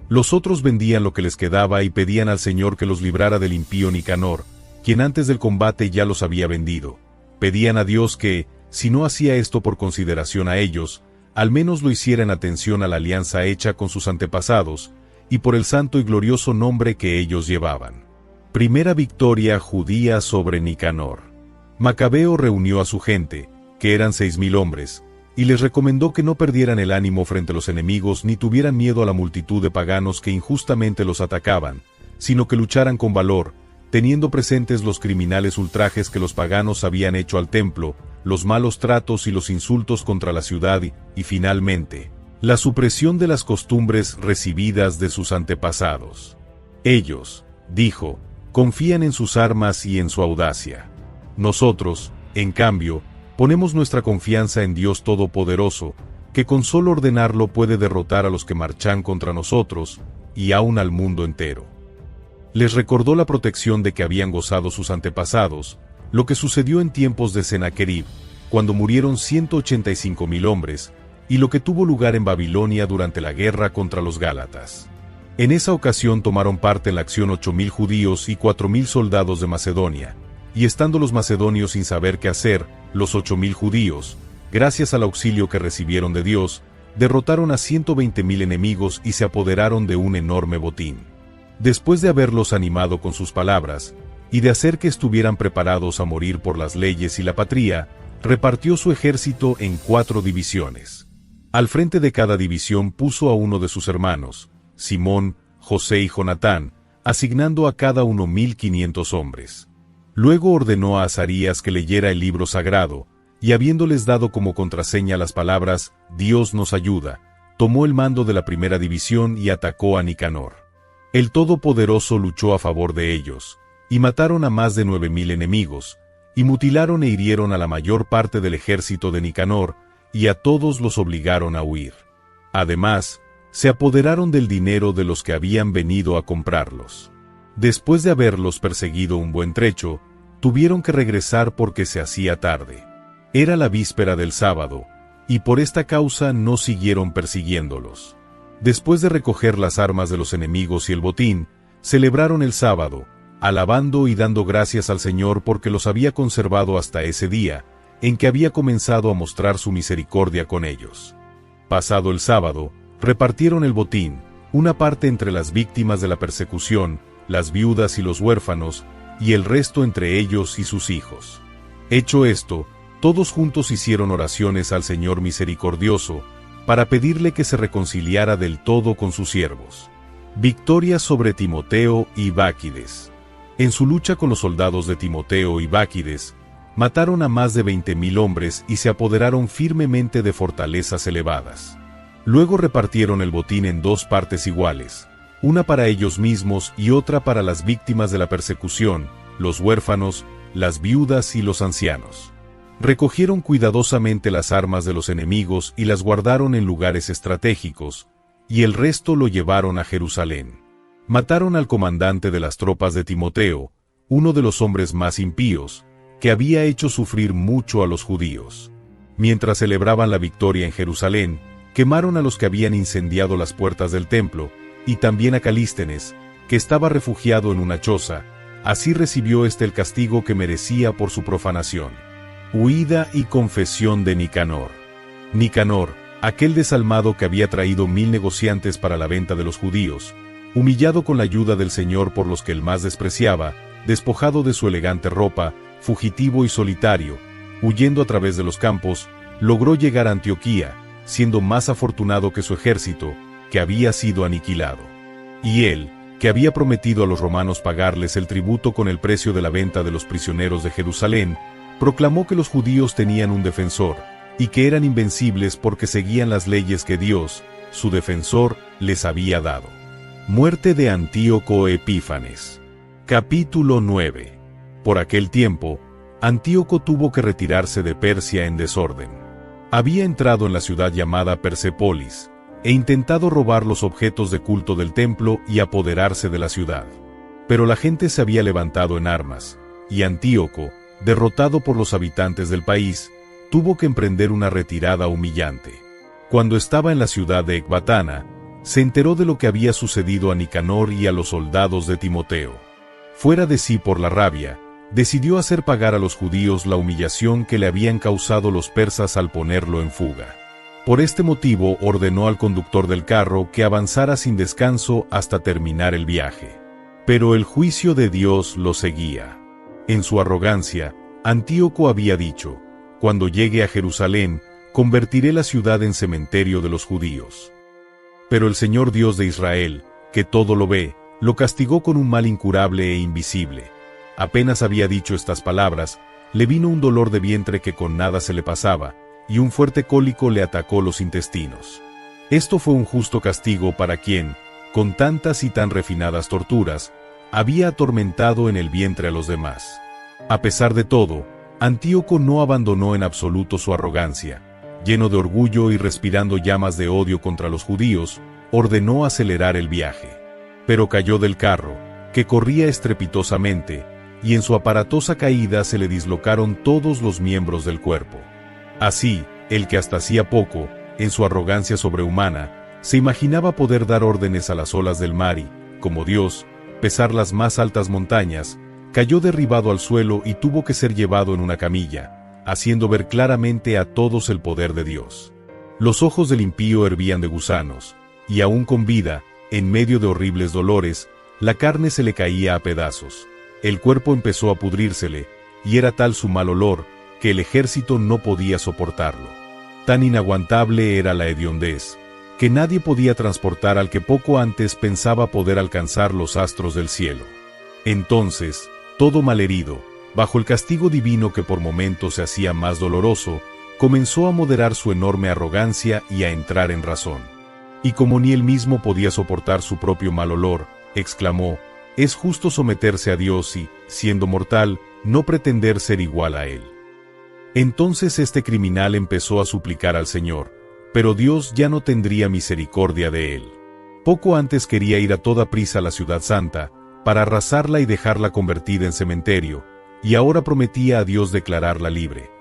Los otros vendían lo que les quedaba y pedían al Señor que los librara del impío Nicanor, quien antes del combate ya los había vendido. Pedían a Dios que, si no hacía esto por consideración a ellos, al menos lo hiciera en atención a la alianza hecha con sus antepasados, y por el santo y glorioso nombre que ellos llevaban. Primera victoria judía sobre Nicanor. Macabeo reunió a su gente, que eran 6,000 hombres, y les recomendó que no perdieran el ánimo frente a los enemigos ni tuvieran miedo a la multitud de paganos que injustamente los atacaban, sino que lucharan con valor, teniendo presentes los criminales ultrajes que los paganos habían hecho al templo, los malos tratos y los insultos contra la ciudad y finalmente, la supresión de las costumbres recibidas de sus antepasados. Ellos, dijo, confían en sus armas y en su audacia. Nosotros, en cambio, ponemos nuestra confianza en Dios Todopoderoso, que con solo ordenarlo puede derrotar a los que marchan contra nosotros, y aun al mundo entero. Les recordó la protección de que habían gozado sus antepasados, lo que sucedió en tiempos de Sennacherib, cuando murieron 185,000 hombres, y lo que tuvo lugar en Babilonia durante la guerra contra los gálatas. En esa ocasión tomaron parte en la acción 8,000 judíos y 4,000 soldados de Macedonia, y estando los macedonios sin saber qué hacer, los 8,000 judíos, gracias al auxilio que recibieron de Dios, derrotaron a 120.000 enemigos y se apoderaron de un enorme botín. Después de haberlos animado con sus palabras, y de hacer que estuvieran preparados a morir por las leyes y la patria, repartió su ejército en 4 divisiones. Al frente de cada división puso a uno de sus hermanos, Simón, José y Jonatán, asignando a cada uno 1.500 hombres. Luego ordenó a Azarías que leyera el libro sagrado, y habiéndoles dado como contraseña las palabras, Dios nos ayuda, tomó el mando de la primera división y atacó a Nicanor. El Todopoderoso luchó a favor de ellos, y mataron a más de 9.000 enemigos, y mutilaron e hirieron a la mayor parte del ejército de Nicanor, y a todos los obligaron a huir. Además, se apoderaron del dinero de los que habían venido a comprarlos. Después de haberlos perseguido un buen trecho, tuvieron que regresar porque se hacía tarde. Era la víspera del sábado, y por esta causa no siguieron persiguiéndolos. Después de recoger las armas de los enemigos y el botín, celebraron el sábado, alabando y dando gracias al Señor porque los había conservado hasta ese día, en que había comenzado a mostrar su misericordia con ellos. Pasado el sábado, repartieron el botín, una parte entre las víctimas de la persecución, las viudas y los huérfanos, y el resto entre ellos y sus hijos. Hecho esto, todos juntos hicieron oraciones al Señor misericordioso, para pedirle que se reconciliara del todo con sus siervos. Victoria sobre Timoteo y Báquides. En su lucha con los soldados de Timoteo y Báquides, mataron a más de 20.000 hombres y se apoderaron firmemente de fortalezas elevadas. Luego repartieron el botín en 2 partes iguales, una para ellos mismos y otra para las víctimas de la persecución, los huérfanos, las viudas y los ancianos. Recogieron cuidadosamente las armas de los enemigos y las guardaron en lugares estratégicos, y el resto lo llevaron a Jerusalén. Mataron al comandante de las tropas de Timoteo, uno de los hombres más impíos, que había hecho sufrir mucho a los judíos. Mientras celebraban la victoria en Jerusalén, quemaron a los que habían incendiado las puertas del templo, y también a Calístenes, que estaba refugiado en una choza. Así recibió el castigo que merecía por su profanación. Huida y confesión de Nicanor. Nicanor, aquel desalmado que había traído 1.000 negociantes para la venta de los judíos, humillado con la ayuda del Señor por los que él más despreciaba, despojado de su elegante ropa, fugitivo y solitario, huyendo a través de los campos, logró llegar a Antioquía, siendo más afortunado que su ejército, que había sido aniquilado. Y él, que había prometido a los romanos pagarles el tributo con el precio de la venta de los prisioneros de Jerusalén, proclamó que los judíos tenían un defensor, y que eran invencibles porque seguían las leyes que Dios, su defensor, les había dado. Muerte de Antíoco Epífanes. Capítulo 9. Por aquel tiempo, Antíoco tuvo que retirarse de Persia en desorden. Había entrado en la ciudad llamada Persépólis, e intentado robar los objetos de culto del templo y apoderarse de la ciudad. Pero la gente se había levantado en armas, y Antíoco, derrotado por los habitantes del país, tuvo que emprender una retirada humillante. Cuando estaba en la ciudad de Ecbatana, se enteró de lo que había sucedido a Nicanor y a los soldados de Timoteo. Fuera de sí por la rabia, decidió hacer pagar a los judíos la humillación que le habían causado los persas al ponerlo en fuga. Por este motivo ordenó al conductor del carro que avanzara sin descanso hasta terminar el viaje. Pero el juicio de Dios lo seguía. En su arrogancia, Antíoco había dicho: cuando llegue a Jerusalén, convertiré la ciudad en cementerio de los judíos. Pero el Señor Dios de Israel, que todo lo ve, lo castigó con un mal incurable e invisible. Apenas había dicho estas palabras, le vino un dolor de vientre que con nada se le pasaba, y un fuerte cólico le atacó los intestinos. Esto fue un justo castigo para quien, con tantas y tan refinadas torturas, había atormentado en el vientre a los demás. A pesar de todo, Antíoco no abandonó en absoluto su arrogancia. Lleno de orgullo y respirando llamas de odio contra los judíos, ordenó acelerar el viaje. Pero cayó del carro, que corría estrepitosamente, y en su aparatosa caída se le dislocaron todos los miembros del cuerpo. Así, el que hasta hacía poco, en su arrogancia sobrehumana, se imaginaba poder dar órdenes a las olas del mar y, como Dios, pesar las más altas montañas, cayó derribado al suelo y tuvo que ser llevado en una camilla, haciendo ver claramente a todos el poder de Dios. Los ojos del impío hervían de gusanos, y aún con vida, en medio de horribles dolores, la carne se le caía a pedazos. El cuerpo empezó a pudrírsele, y era tal su mal olor, que el ejército no podía soportarlo. Tan inaguantable era la hediondez, que nadie podía transportar al que poco antes pensaba poder alcanzar los astros del cielo. Entonces, todo malherido, bajo el castigo divino que por momentos se hacía más doloroso, comenzó a moderar su enorme arrogancia y a entrar en razón. Y como ni él mismo podía soportar su propio mal olor, exclamó: «Es justo someterse a Dios y, siendo mortal, no pretender ser igual a Él». Entonces este criminal empezó a suplicar al Señor, pero Dios ya no tendría misericordia de él. Poco antes quería ir a toda prisa a la ciudad santa, para arrasarla y dejarla convertida en cementerio, y ahora prometía a Dios declararla libre.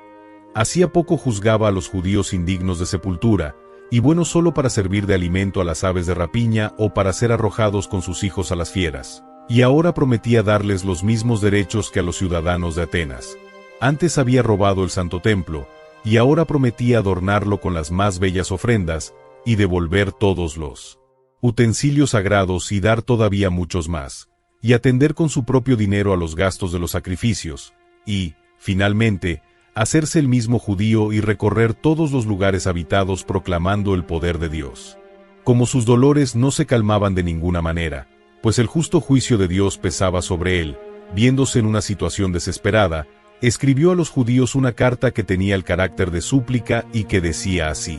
Hacía poco juzgaba a los judíos indignos de sepultura, y buenos solo para servir de alimento a las aves de rapiña o para ser arrojados con sus hijos a las fieras, y ahora prometía darles los mismos derechos que a los ciudadanos de Atenas. Antes había robado el santo templo, y ahora prometía adornarlo con las más bellas ofrendas, y devolver todos los utensilios sagrados y dar todavía muchos más, y atender con su propio dinero a los gastos de los sacrificios, y, finalmente, hacerse el mismo judío y recorrer todos los lugares habitados proclamando el poder de Dios. Como sus dolores no se calmaban de ninguna manera, pues el justo juicio de Dios pesaba sobre él, viéndose en una situación desesperada, escribió a los judíos una carta que tenía el carácter de súplica y que decía así: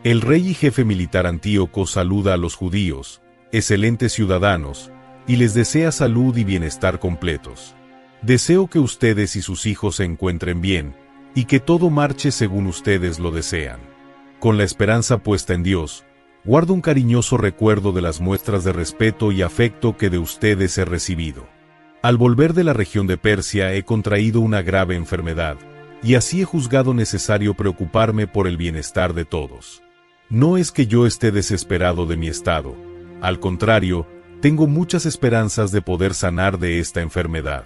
«El rey y jefe militar Antíoco saluda a los judíos, excelentes ciudadanos, y les desea salud y bienestar completos. Deseo que ustedes y sus hijos se encuentren bien, y que todo marche según ustedes lo desean. Con la esperanza puesta en Dios, guardo un cariñoso recuerdo de las muestras de respeto y afecto que de ustedes he recibido. Al volver de la región de Persia he contraído una grave enfermedad, y así he juzgado necesario preocuparme por el bienestar de todos. No es que yo esté desesperado de mi estado, al contrario, tengo muchas esperanzas de poder sanar de esta enfermedad.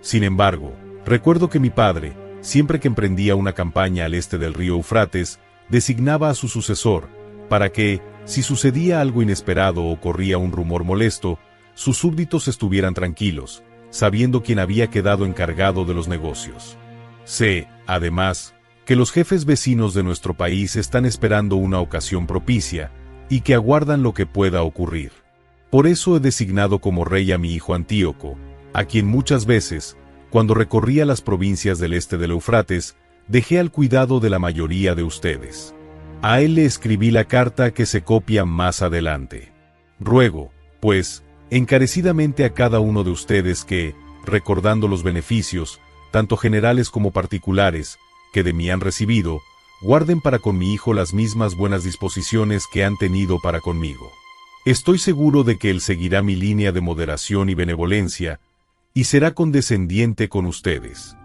Sin embargo, recuerdo que mi padre, siempre que emprendía una campaña al este del río Eufrates, designaba a su sucesor, para que, si sucedía algo inesperado o corría un rumor molesto, sus súbditos estuvieran tranquilos, sabiendo quién había quedado encargado de los negocios. Sé, además, que los jefes vecinos de nuestro país están esperando una ocasión propicia, y que aguardan lo que pueda ocurrir. Por eso he designado como rey a mi hijo Antíoco, a quien muchas veces, cuando recorría las provincias del este del Eufrates, dejé al cuidado de la mayoría de ustedes. A él le escribí la carta que se copia más adelante. Ruego, pues, encarecidamente a cada uno de ustedes que, recordando los beneficios, tanto generales como particulares, que de mí han recibido, guarden para con mi hijo las mismas buenas disposiciones que han tenido para conmigo. Estoy seguro de que él seguirá mi línea de moderación y benevolencia, y será condescendiente con ustedes.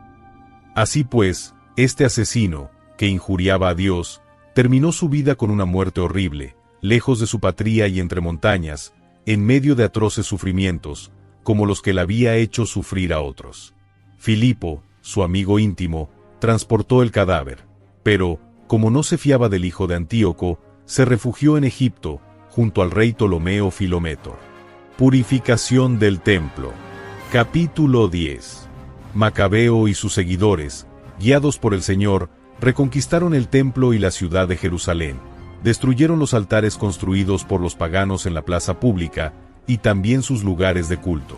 Así pues, este asesino, que injuriaba a Dios, terminó su vida con una muerte horrible, lejos de su patria y entre montañas, en medio de atroces sufrimientos, como los que le había hecho sufrir a otros. Filipo, su amigo íntimo, transportó el cadáver, pero, como no se fiaba del hijo de Antíoco, se refugió en Egipto, junto al rey Ptolomeo Filometor. Purificación del templo. Capítulo 10. Macabeo y sus seguidores, guiados por el Señor, reconquistaron el templo y la ciudad de Jerusalén, destruyeron los altares construidos por los paganos en la plaza pública, y también sus lugares de culto.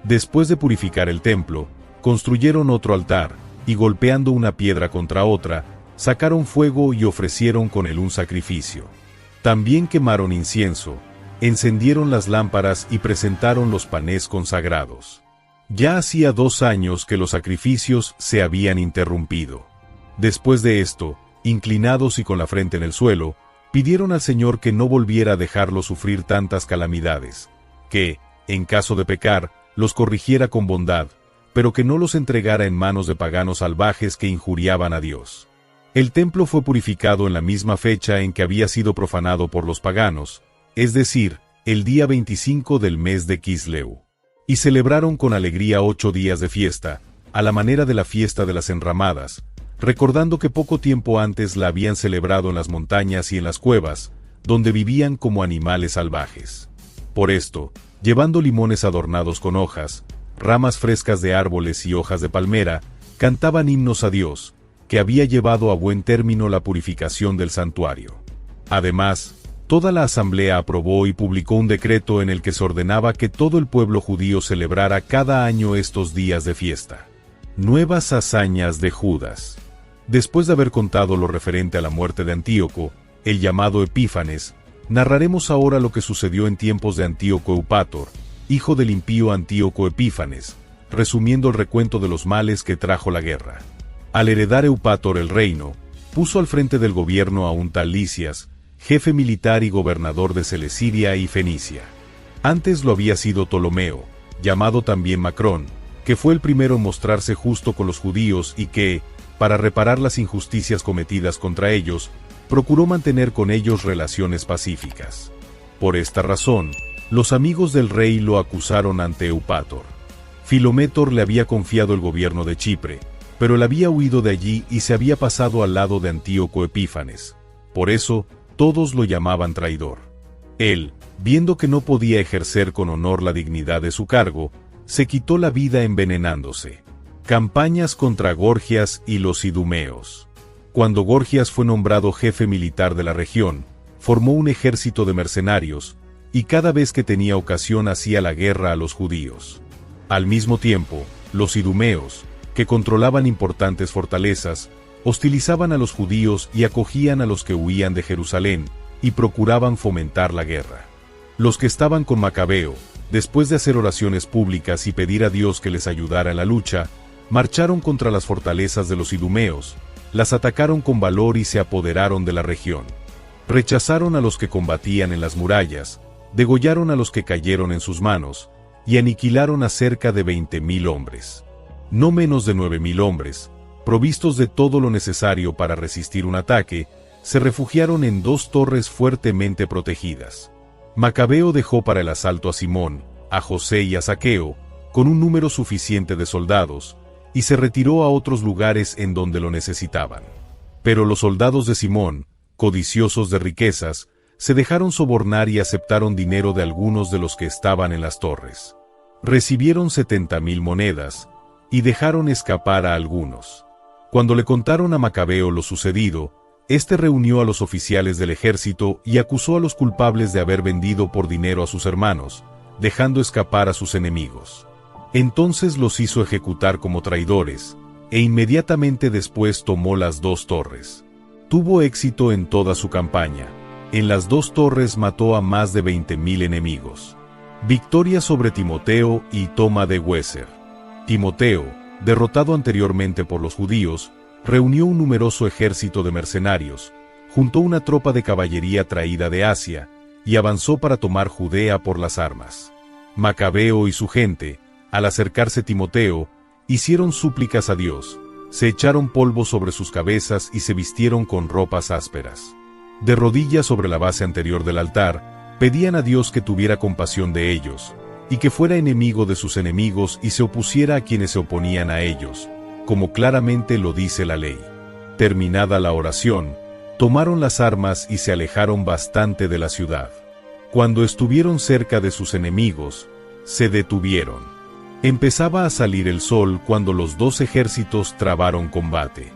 Después de purificar el templo, construyeron otro altar, y golpeando una piedra contra otra, sacaron fuego y ofrecieron con él un sacrificio. También quemaron incienso, encendieron las lámparas y presentaron los panes consagrados. Ya hacía 2 años que los sacrificios se habían interrumpido. Después de esto, inclinados y con la frente en el suelo, pidieron al Señor que no volviera a dejarlos sufrir tantas calamidades, que, en caso de pecar, los corrigiera con bondad, pero que no los entregara en manos de paganos salvajes que injuriaban a Dios. El templo fue purificado en la misma fecha en que había sido profanado por los paganos, es decir, el día 25 del mes de Quisleu. Y celebraron con alegría 8 días de fiesta, a la manera de la fiesta de las enramadas, recordando que poco tiempo antes la habían celebrado en las montañas y en las cuevas, donde vivían como animales salvajes. Por esto, llevando limones adornados con hojas, ramas frescas de árboles y hojas de palmera, cantaban himnos a Dios, que había llevado a buen término la purificación del santuario. Además, toda la asamblea aprobó y publicó un decreto en el que se ordenaba que todo el pueblo judío celebrara cada año estos días de fiesta. Nuevas hazañas de Judas. Después de haber contado lo referente a la muerte de Antíoco, el llamado Epífanes, narraremos ahora lo que sucedió en tiempos de Antíoco Eupator, hijo del impío Antíoco Epífanes, resumiendo el recuento de los males que trajo la guerra. Al heredar Eupator el reino, puso al frente del gobierno a un tal Lisias, jefe militar y gobernador de Celesiria y Fenicia. Antes lo había sido Ptolomeo, llamado también Macrón, que fue el primero en mostrarse justo con los judíos y que, para reparar las injusticias cometidas contra ellos, procuró mantener con ellos relaciones pacíficas. Por esta razón, los amigos del rey lo acusaron ante Eupator. Filométor le había confiado el gobierno de Chipre, pero él había huido de allí y se había pasado al lado de Antíoco Epífanes. Por eso, todos lo llamaban traidor. Él, viendo que no podía ejercer con honor la dignidad de su cargo, se quitó la vida envenenándose. Campañas contra Gorgias y los idumeos. Cuando Gorgias fue nombrado jefe militar de la región, formó un ejército de mercenarios, y cada vez que tenía ocasión hacía la guerra a los judíos. Al mismo tiempo, los idumeos, que controlaban importantes fortalezas, hostilizaban a los judíos y acogían a los que huían de Jerusalén, y procuraban fomentar la guerra. Los que estaban con Macabeo, después de hacer oraciones públicas y pedir a Dios que les ayudara en la lucha, marcharon contra las fortalezas de los idumeos, las atacaron con valor y se apoderaron de la región. Rechazaron a los que combatían en las murallas, degollaron a los que cayeron en sus manos, y aniquilaron a cerca de 20.000 hombres. No menos de 9.000 hombres, provistos de todo lo necesario para resistir un ataque, se refugiaron en 2 torres fuertemente protegidas. Macabeo dejó para el asalto a Simón, a José y a Zaqueo, con un número suficiente de soldados, y se retiró a otros lugares en donde lo necesitaban. Pero los soldados de Simón, codiciosos de riquezas, se dejaron sobornar y aceptaron dinero de algunos de los que estaban en las torres. Recibieron 70.000 monedas, y dejaron escapar a algunos. Cuando le contaron a Macabeo lo sucedido, éste reunió a los oficiales del ejército y acusó a los culpables de haber vendido por dinero a sus hermanos, dejando escapar a sus enemigos. Entonces los hizo ejecutar como traidores, e inmediatamente después tomó las 2 torres. Tuvo éxito en toda su campaña. En las 2 torres mató a más de 20.000 enemigos. Victoria sobre Timoteo y toma de Weser. Timoteo, derrotado anteriormente por los judíos, reunió un numeroso ejército de mercenarios, juntó una tropa de caballería traída de Asia, y avanzó para tomar Judea por las armas. Macabeo y su gente, al acercarse Timoteo, hicieron súplicas a Dios, se echaron polvo sobre sus cabezas y se vistieron con ropas ásperas. De rodillas sobre la base anterior del altar, pedían a Dios que tuviera compasión de ellos, y que fuera enemigo de sus enemigos y se opusiera a quienes se oponían a ellos, como claramente lo dice la ley. Terminada la oración, tomaron las armas y se alejaron bastante de la ciudad. Cuando estuvieron cerca de sus enemigos, se detuvieron. Empezaba a salir el sol cuando los 2 ejércitos trabaron combate.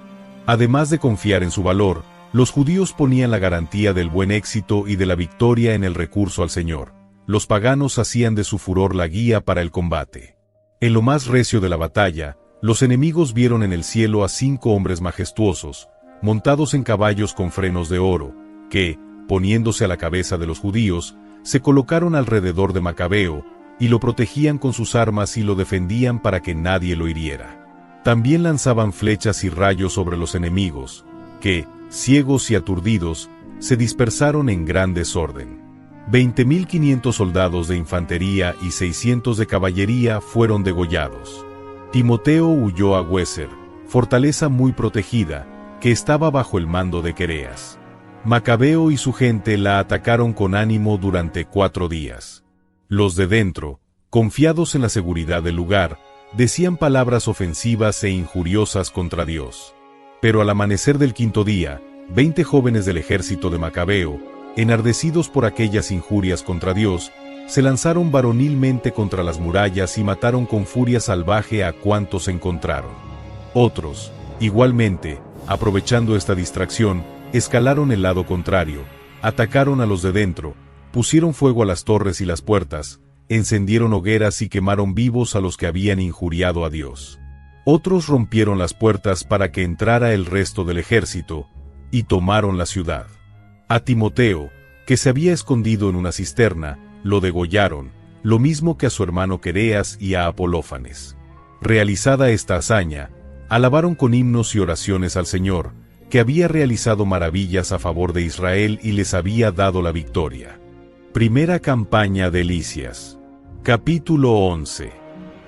Además de confiar en su valor, los judíos ponían la garantía del buen éxito y de la victoria en el recurso al Señor. Los paganos hacían de su furor la guía para el combate. En lo más recio de la batalla, los enemigos vieron en el cielo a 5 hombres majestuosos, montados en caballos con frenos de oro, que, poniéndose a la cabeza de los judíos, se colocaron alrededor de Macabeo, y lo protegían con sus armas y lo defendían para que nadie lo hiriera. También lanzaban flechas y rayos sobre los enemigos, que, ciegos y aturdidos, se dispersaron en gran desorden. 20.500 soldados de infantería y 600 de caballería fueron degollados. Timoteo huyó a Weser, fortaleza muy protegida, que estaba bajo el mando de Quereas. Macabeo y su gente la atacaron con ánimo durante 4 días. Los de dentro, confiados en la seguridad del lugar, decían palabras ofensivas e injuriosas contra Dios. Pero al amanecer del quinto día, 20 jóvenes del ejército de Macabeo, enardecidos por aquellas injurias contra Dios, se lanzaron varonilmente contra las murallas y mataron con furia salvaje a cuantos encontraron. Otros, igualmente, aprovechando esta distracción, escalaron el lado contrario, atacaron a los de dentro, pusieron fuego a las torres y las puertas, encendieron hogueras y quemaron vivos a los que habían injuriado a Dios. Otros rompieron las puertas para que entrara el resto del ejército, y tomaron la ciudad. A Timoteo, que se había escondido en una cisterna, lo degollaron, lo mismo que a su hermano Quereas y a Apolófanes. Realizada esta hazaña, alabaron con himnos y oraciones al Señor, que había realizado maravillas a favor de Israel y les había dado la victoria. Primera campaña de Lisias. Capítulo 11.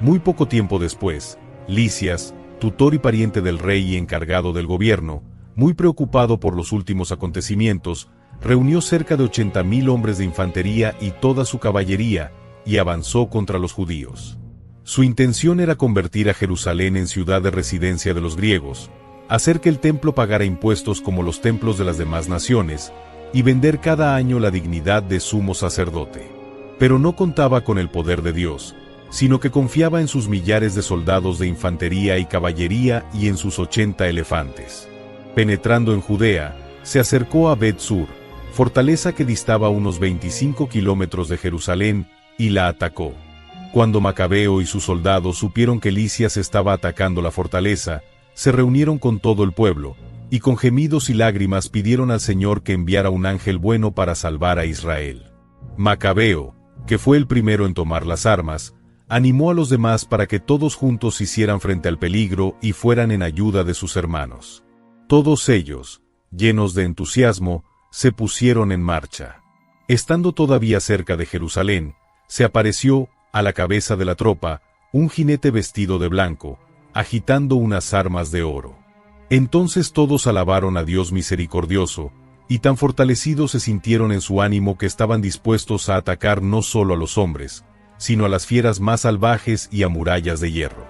Muy poco tiempo después, Lisias, tutor y pariente del rey y encargado del gobierno, muy preocupado por los últimos acontecimientos, reunió cerca de 80,000 hombres de infantería y toda su caballería, y avanzó contra los judíos. Su intención era convertir a Jerusalén en ciudad de residencia de los griegos, hacer que el templo pagara impuestos como los templos de las demás naciones, y vender cada año la dignidad de sumo sacerdote. Pero no contaba con el poder de Dios, sino que confiaba en sus millares de soldados de infantería y caballería y en sus 80 elefantes. Penetrando en Judea, se acercó a Bet-Sur, fortaleza que distaba unos 25 kilómetros de Jerusalén, y la atacó. Cuando Macabeo y sus soldados supieron que Lisias estaba atacando la fortaleza, se reunieron con todo el pueblo, y con gemidos y lágrimas pidieron al Señor que enviara un ángel bueno para salvar a Israel. Macabeo, que fue el primero en tomar las armas, animó a los demás para que todos juntos hicieran frente al peligro y fueran en ayuda de sus hermanos. Todos ellos, llenos de entusiasmo, se pusieron en marcha. Estando todavía cerca de Jerusalén, se apareció, a la cabeza de la tropa, un jinete vestido de blanco, agitando unas armas de oro. Entonces todos alabaron a Dios misericordioso, y tan fortalecidos se sintieron en su ánimo que estaban dispuestos a atacar no solo a los hombres, sino a las fieras más salvajes y a murallas de hierro.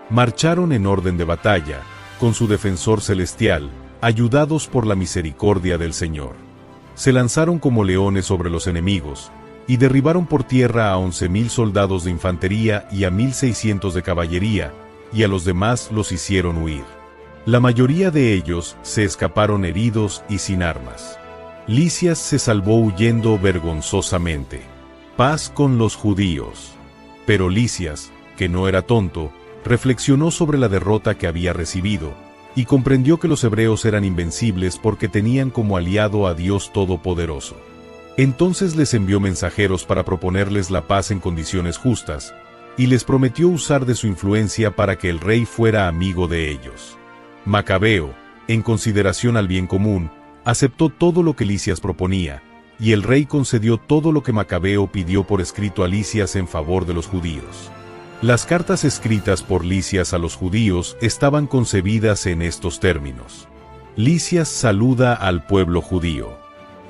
Marcharon en orden de batalla, con su defensor celestial, ayudados por la misericordia del Señor. Se lanzaron como leones sobre los enemigos, y derribaron por tierra a 11,000 soldados de infantería y a 1,600 de caballería, y a los demás los hicieron huir. La mayoría de ellos se escaparon heridos y sin armas. Lisias se salvó huyendo vergonzosamente. Paz con los judíos. Pero Lisias, que no era tonto, reflexionó sobre la derrota que había recibido, y comprendió que los hebreos eran invencibles porque tenían como aliado a Dios Todopoderoso. Entonces les envió mensajeros para proponerles la paz en condiciones justas, y les prometió usar de su influencia para que el rey fuera amigo de ellos. Macabeo, en consideración al bien común, aceptó todo lo que Lisias proponía, y el rey concedió todo lo que Macabeo pidió por escrito a Lisias en favor de los judíos. Las cartas escritas por Lisias a los judíos estaban concebidas en estos términos. Lisias saluda al pueblo judío.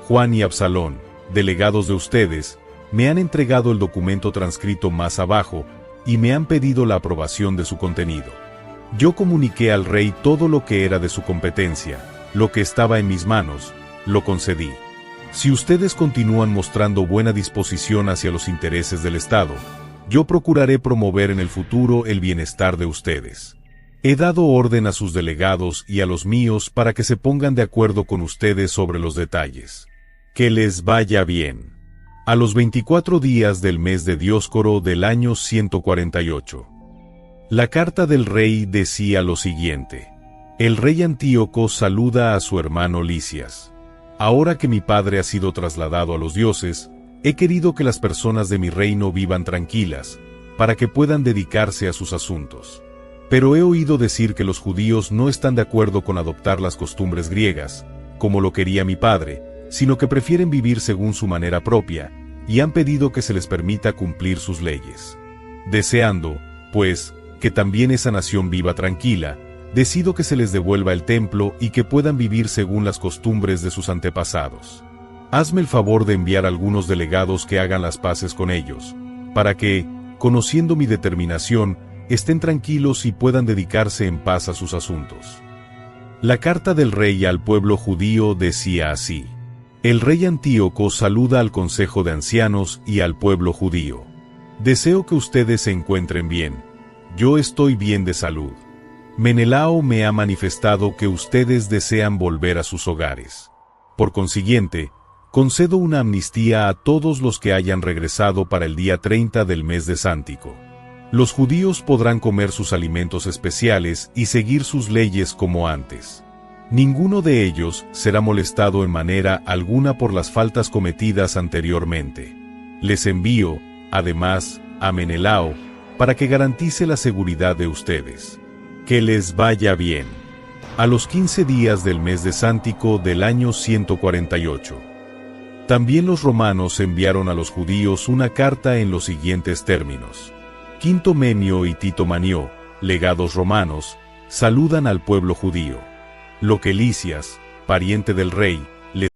Juan y Absalón, delegados de ustedes, me han entregado el documento transcrito más abajo, y me han pedido la aprobación de su contenido. Yo comuniqué al rey todo lo que era de su competencia, lo que estaba en mis manos, lo concedí. Si ustedes continúan mostrando buena disposición hacia los intereses del Estado, yo procuraré promover en el futuro el bienestar de ustedes. He dado orden a sus delegados y a los míos para que se pongan de acuerdo con ustedes sobre los detalles. Que les vaya bien. A los 24 días del mes de Dioscoro del año 148. La carta del rey decía lo siguiente. El rey Antíoco saluda a su hermano Lisias. Ahora que mi padre ha sido trasladado a los dioses, he querido que las personas de mi reino vivan tranquilas, para que puedan dedicarse a sus asuntos. Pero he oído decir que los judíos no están de acuerdo con adoptar las costumbres griegas, como lo quería mi padre, sino que prefieren vivir según su manera propia, y han pedido que se les permita cumplir sus leyes. Deseando, pues, que también esa nación viva tranquila, decido que se les devuelva el templo y que puedan vivir según las costumbres de sus antepasados. Hazme el favor de enviar algunos delegados que hagan las paces con ellos, para que, conociendo mi determinación, estén tranquilos y puedan dedicarse en paz a sus asuntos. La carta del rey al pueblo judío decía así: El rey Antíoco saluda al consejo de ancianos y al pueblo judío. Deseo que ustedes se encuentren bien. Yo estoy bien de salud. Menelao me ha manifestado que ustedes desean volver a sus hogares. Por consiguiente, concedo una amnistía a todos los que hayan regresado para el día 30 del mes de Sántico. Los judíos podrán comer sus alimentos especiales y seguir sus leyes como antes. Ninguno de ellos será molestado en manera alguna por las faltas cometidas anteriormente. Les envío, además, a Menelao, para que garantice la seguridad de ustedes. Que les vaya bien. A los 15 días del mes de Sántico del año 148. También los romanos enviaron a los judíos una carta en los siguientes términos. Quinto Menio y Tito Manio, legados romanos, saludan al pueblo judío. Lo que Lisias, pariente del rey, le...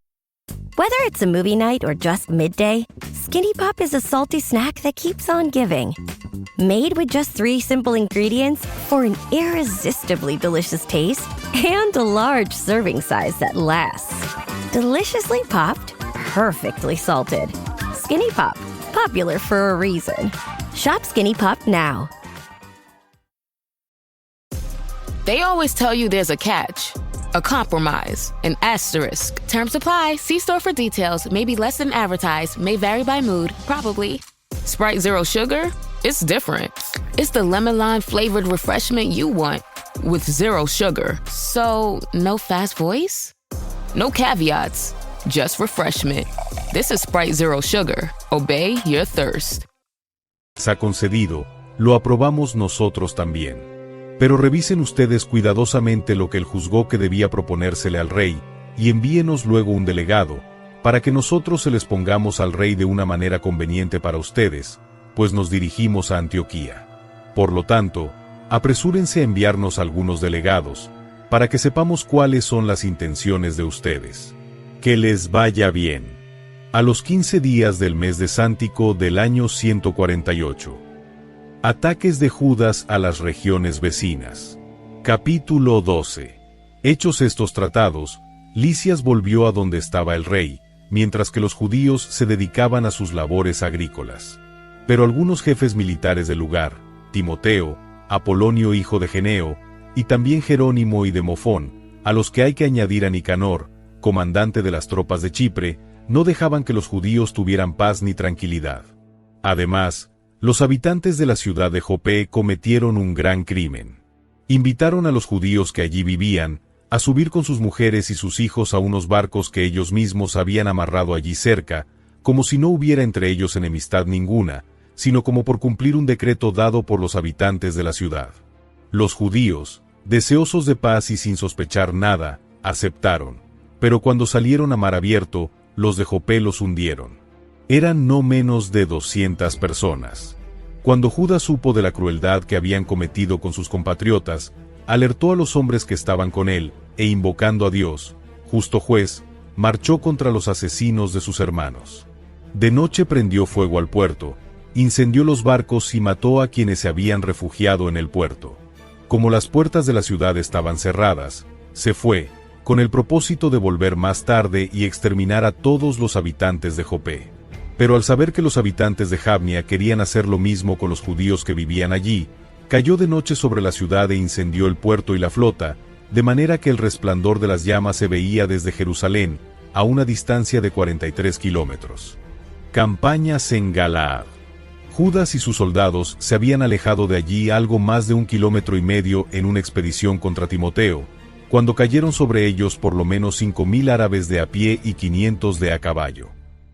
Whether it's a movie night or just midday, Skinny Pop is a salty snack that keeps on giving. Made with just 3 simple ingredients for an irresistibly delicious taste and a large serving size that lasts. Deliciously popped, perfectly salted. Skinny Pop, popular for a reason. Shop Skinny Pop now. They always tell you there's a catch, a compromise, an asterisk. Terms apply. See store for details. Maybe less than advertised. May vary by mood. Probably. Sprite Zero Sugar? It's different. It's the lemon lime flavored refreshment you want with zero sugar. So, no fast voice? No caveats. Just refreshment. This is Sprite Zero Sugar. Obey your thirst. Ha concedido, lo aprobamos nosotros también. Pero revisen ustedes cuidadosamente lo que él juzgó que debía proponérsele al rey, y envíenos luego un delegado, para que nosotros se les pongamos al rey de una manera conveniente para ustedes, pues nos dirigimos a Antioquía. Por lo tanto, apresúrense a enviarnos algunos delegados, para que sepamos cuáles son las intenciones de ustedes. Que les vaya bien. A los 15 días del mes de Sántico del año 148. Ataques de Judas a las regiones vecinas. Capítulo 12. Hechos estos tratados, Lisias volvió a donde estaba el rey, mientras que los judíos se dedicaban a sus labores agrícolas. Pero algunos jefes militares del lugar, Timoteo, Apolonio hijo de Geneo, y también Jerónimo y Demofón, a los que hay que añadir a Nicanor, comandante de las tropas de Chipre, no dejaban que los judíos tuvieran paz ni tranquilidad. Además, los habitantes de la ciudad de Jope cometieron un gran crimen. Invitaron a los judíos que allí vivían a subir con sus mujeres y sus hijos a unos barcos que ellos mismos habían amarrado allí cerca, como si no hubiera entre ellos enemistad ninguna, sino como por cumplir un decreto dado por los habitantes de la ciudad. Los judíos, deseosos de paz y sin sospechar nada, aceptaron, pero cuando salieron a mar abierto, los de Jope los hundieron. Eran no menos de 200 personas. Cuando Judas supo de la crueldad que habían cometido con sus compatriotas, alertó a los hombres que estaban con él, e invocando a Dios, justo juez, marchó contra los asesinos de sus hermanos. De noche prendió fuego al puerto, incendió los barcos y mató a quienes se habían refugiado en el puerto. Como las puertas de la ciudad estaban cerradas, se fue, con el propósito de volver más tarde y exterminar a todos los habitantes de Jope. Pero al saber que los habitantes de Jabnia querían hacer lo mismo con los judíos que vivían allí, cayó de noche sobre la ciudad e incendió el puerto y la flota, de manera que el resplandor de las llamas se veía desde Jerusalén, a una distancia de 43 kilómetros. Campañas en Galaad. Judas y sus soldados se habían alejado de allí algo más de 1,5 kilómetros en una expedición contra Timoteo, cuando cayeron sobre ellos por lo menos 5,000 árabes de a pie y 500 de a caballo.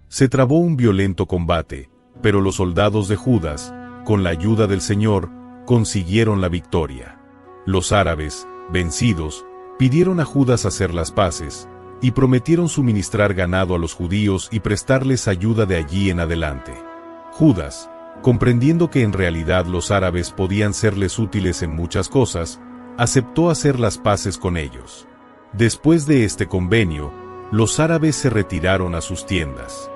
Se trabó un violento combate, pero los soldados de Judas, con la ayuda del Señor, consiguieron la victoria. Los árabes, vencidos, pidieron a Judas hacer las paces, y prometieron suministrar ganado a los judíos y prestarles ayuda de allí en adelante. Judas, comprendiendo que en realidad los árabes podían serles útiles en muchas cosas, aceptó hacer las paces con ellos. Después de este convenio, los árabes se retiraron a sus tiendas.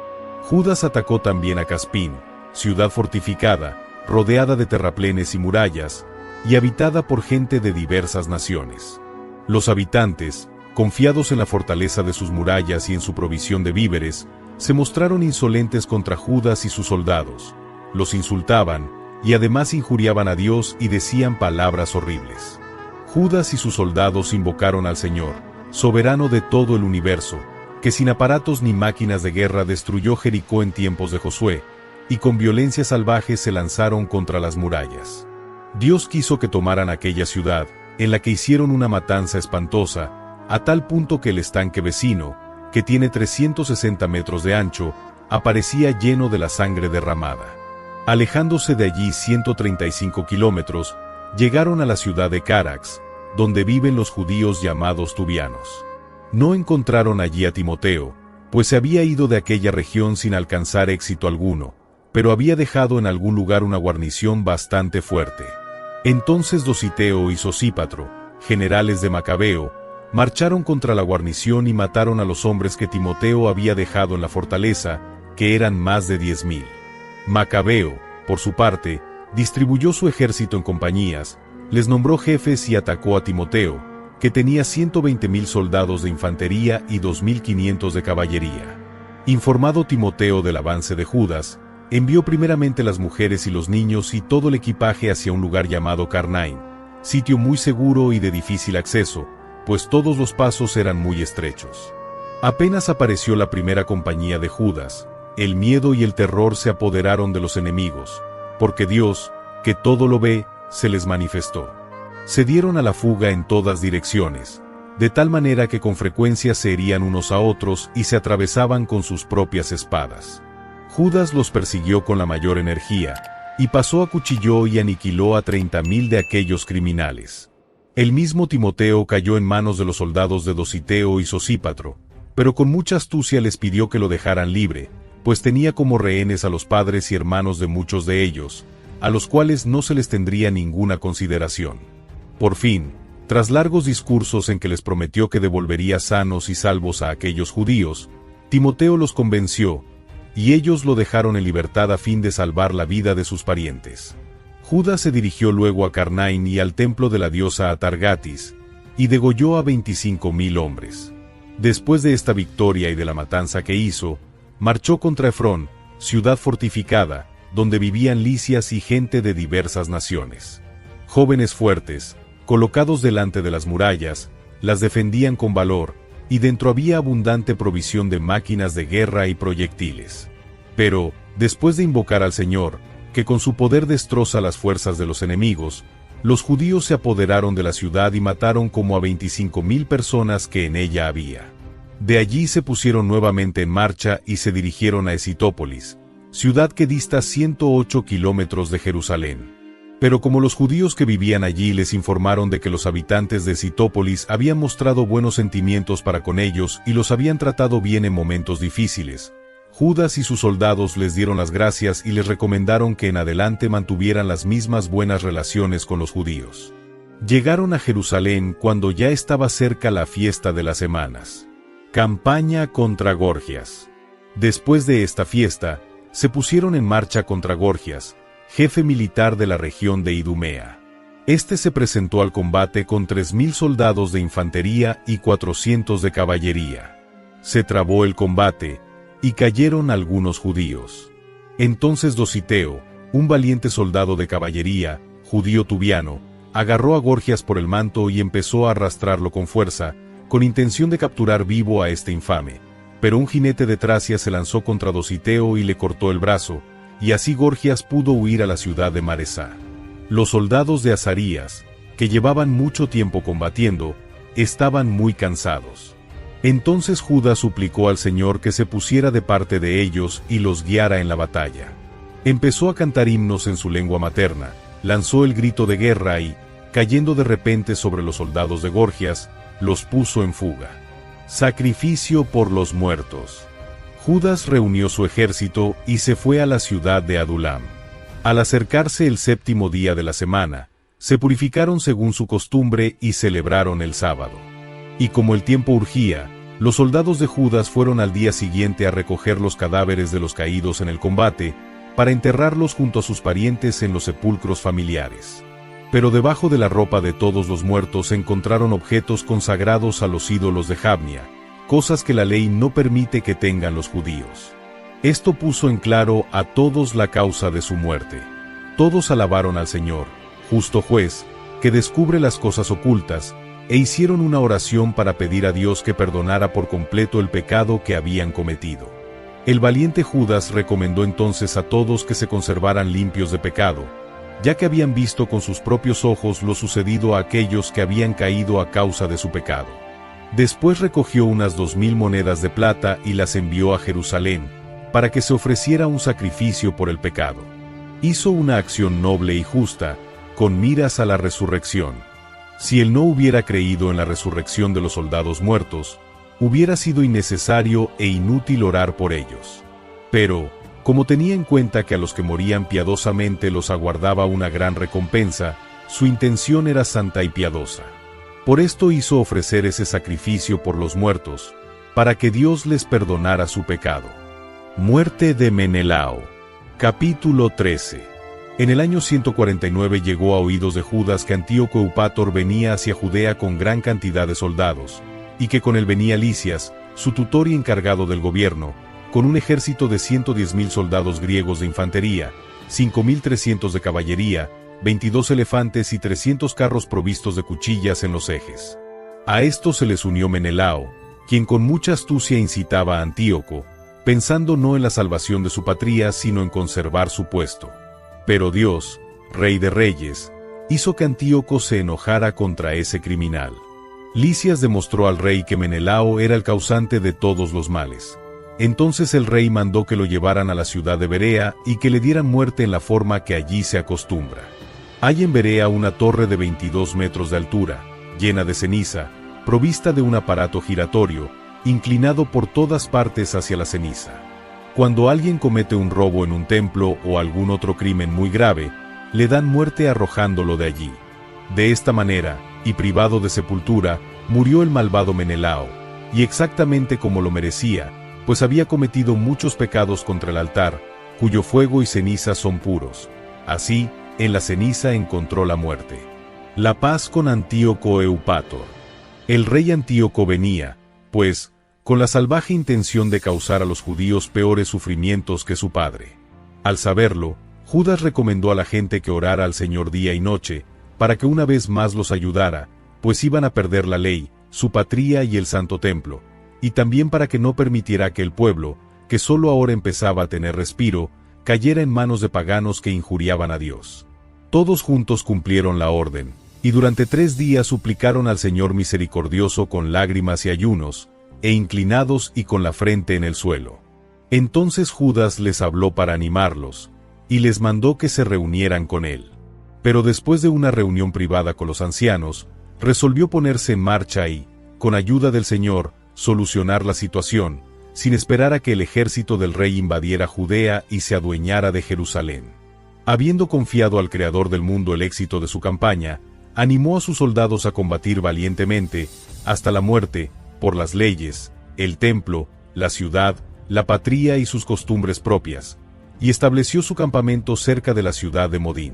Judas atacó también a Caspín, ciudad fortificada, rodeada de terraplenes y murallas, y habitada por gente de diversas naciones. Los habitantes, confiados en la fortaleza de sus murallas y en su provisión de víveres, se mostraron insolentes contra Judas y sus soldados, los insultaban, y además injuriaban a Dios y decían palabras horribles. Judas y sus soldados invocaron al Señor, soberano de todo el universo, que sin aparatos ni máquinas de guerra destruyó Jericó en tiempos de Josué, y con violencia salvaje se lanzaron contra las murallas. Dios quiso que tomaran aquella ciudad, en la que hicieron una matanza espantosa, a tal punto que el estanque vecino, que tiene 360 metros de ancho, aparecía lleno de la sangre derramada. Alejándose de allí 135 kilómetros, llegaron a la ciudad de Carax, donde viven los judíos llamados tubianos. No encontraron allí a Timoteo, pues se había ido de aquella región sin alcanzar éxito alguno, pero había dejado en algún lugar una guarnición bastante fuerte. Entonces Dositeo y Sosípatro, generales de Macabeo, marcharon contra la guarnición y mataron a los hombres que Timoteo había dejado en la fortaleza, que eran más de 10,000. Macabeo, por su parte, distribuyó su ejército en compañías, les nombró jefes y atacó a Timoteo, que tenía 120,000 soldados de infantería y 2,500 de caballería. Informado Timoteo del avance de Judas, envió primeramente las mujeres y los niños y todo el equipaje hacia un lugar llamado Carnaim, sitio muy seguro y de difícil acceso, pues todos los pasos eran muy estrechos. Apenas apareció la primera compañía de Judas, el miedo y el terror se apoderaron de los enemigos, porque Dios, que todo lo ve, se les manifestó. Se dieron a la fuga en todas direcciones, de tal manera que con frecuencia se herían unos a otros y se atravesaban con sus propias espadas. Judas los persiguió con la mayor energía, y pasó acuchilló y aniquiló a 30,000 de aquellos criminales. El mismo Timoteo cayó en manos de los soldados de Dositeo y Sosípatro, pero con mucha astucia les pidió que lo dejaran libre, pues tenía como rehenes a los padres y hermanos de muchos de ellos, a los cuales no se les tendría ninguna consideración. Por fin, tras largos discursos en que les prometió que devolvería sanos y salvos a aquellos judíos, Timoteo los convenció, y ellos lo dejaron en libertad a fin de salvar la vida de sus parientes. Judas se dirigió luego a Carnaim y al templo de la diosa Atargatis, y degolló a 25,000 hombres. Después de esta victoria y de la matanza que hizo, marchó contra Efrón, ciudad fortificada, donde vivían licias y gente de diversas naciones. Jóvenes fuertes, colocados delante de las murallas, las defendían con valor, y dentro había abundante provisión de máquinas de guerra y proyectiles. Pero, después de invocar al Señor, que con su poder destroza las fuerzas de los enemigos, los judíos se apoderaron de la ciudad y mataron como a 25,000 personas que en ella había. De allí se pusieron nuevamente en marcha y se dirigieron a Esitópolis, ciudad que dista 108 kilómetros de Jerusalén. Pero como los judíos que vivían allí les informaron de que los habitantes de Esitópolis habían mostrado buenos sentimientos para con ellos y los habían tratado bien en momentos difíciles, Judas y sus soldados les dieron las gracias y les recomendaron que en adelante mantuvieran las mismas buenas relaciones con los judíos. Llegaron a Jerusalén cuando ya estaba cerca la fiesta de las semanas. Campaña contra Gorgias. Después de esta fiesta, se pusieron en marcha contra Gorgias, jefe militar de la región de Idumea. Este se presentó al combate con 3,000 soldados de infantería y 400 de caballería. Se trabó el combate, y cayeron algunos judíos. Entonces Dositeo, un valiente soldado de caballería, judío tubiano, agarró a Gorgias por el manto y empezó a arrastrarlo con fuerza, con intención de capturar vivo a este infame. Pero un jinete de Tracia se lanzó contra Dositeo y le cortó el brazo, y así Gorgias pudo huir a la ciudad de Maresá. Los soldados de Azarías, que llevaban mucho tiempo combatiendo, estaban muy cansados. Entonces Judas suplicó al Señor que se pusiera de parte de ellos y los guiara en la batalla. Empezó a cantar himnos en su lengua materna, lanzó el grito de guerra y, cayendo de repente sobre los soldados de Gorgias, los puso en fuga. Sacrificio por los muertos. Judas reunió su ejército y se fue a la ciudad de Adulam. Al acercarse el 7º día de la semana, se purificaron según su costumbre y celebraron el sábado. Y como el tiempo urgía, los soldados de Judas fueron al día siguiente a recoger los cadáveres de los caídos en el combate, para enterrarlos junto a sus parientes en los sepulcros familiares. Pero debajo de la ropa de todos los muertos se encontraron objetos consagrados a los ídolos de Jabnia, cosas que la ley no permite que tengan los judíos. Esto puso en claro a todos la causa de su muerte. Todos alabaron al Señor, justo juez, que descubre las cosas ocultas, e hicieron una oración para pedir a Dios que perdonara por completo el pecado que habían cometido. El valiente Judas recomendó entonces a todos que se conservaran limpios de pecado, ya que habían visto con sus propios ojos lo sucedido a aquellos que habían caído a causa de su pecado. Después recogió unas 2000 monedas de plata y las envió a Jerusalén, para que se ofreciera un sacrificio por el pecado. Hizo una acción noble y justa, con miras a la resurrección. Si él no hubiera creído en la resurrección de los soldados muertos, hubiera sido innecesario e inútil orar por ellos. Pero, como tenía en cuenta que a los que morían piadosamente los aguardaba una gran recompensa, su intención era santa y piadosa. Por esto hizo ofrecer ese sacrificio por los muertos, para que Dios les perdonara su pecado. Muerte de Menelao. Capítulo 13. En el año 149 llegó a oídos de Judas que Antíoco Eupator venía hacia Judea con gran cantidad de soldados, y que con él venía Lisias, su tutor y encargado del gobierno, con un ejército de 110.000 soldados griegos de infantería, 5.300 de caballería, 22 elefantes y 300 carros provistos de cuchillas en los ejes. A esto se les unió Menelao, quien con mucha astucia incitaba a Antíoco, pensando no en la salvación de su patria sino en conservar su puesto. Pero Dios, Rey de Reyes, hizo que Antíoco se enojara contra ese criminal. Lisias demostró al rey que Menelao era el causante de todos los males. Entonces el rey mandó que lo llevaran a la ciudad de Berea y que le dieran muerte en la forma que allí se acostumbra. Hay en Berea una torre de 22 metros de altura, llena de ceniza, provista de un aparato giratorio, inclinado por todas partes hacia la ceniza. Cuando alguien comete un robo en un templo o algún otro crimen muy grave, le dan muerte arrojándolo de allí. De esta manera, y privado de sepultura, murió el malvado Menelao, y exactamente como lo merecía, pues había cometido muchos pecados contra el altar, cuyo fuego y ceniza son puros. Así, en la ceniza encontró la muerte. La paz con Antíoco Eupator. El rey Antíoco venía, pues, con la salvaje intención de causar a los judíos peores sufrimientos que su padre. Al saberlo, Judas recomendó a la gente que orara al Señor día y noche, para que una vez más los ayudara, pues iban a perder la ley, su patria y el santo templo, y también para que no permitiera que el pueblo, que solo ahora empezaba a tener respiro, cayera en manos de paganos que injuriaban a Dios. Todos juntos cumplieron la orden, y durante 3 días suplicaron al Señor misericordioso con lágrimas y ayunos, e inclinados y con la frente en el suelo. Entonces Judas les habló para animarlos, y les mandó que se reunieran con él. Pero después de una reunión privada con los ancianos, resolvió ponerse en marcha y, con ayuda del Señor, solucionar la situación, sin esperar a que el ejército del rey invadiera Judea y se adueñara de Jerusalén. Habiendo confiado al Creador del mundo el éxito de su campaña, animó a sus soldados a combatir valientemente, hasta la muerte, por las leyes, el templo, la ciudad, la patria y sus costumbres propias, y estableció su campamento cerca de la ciudad de Modín.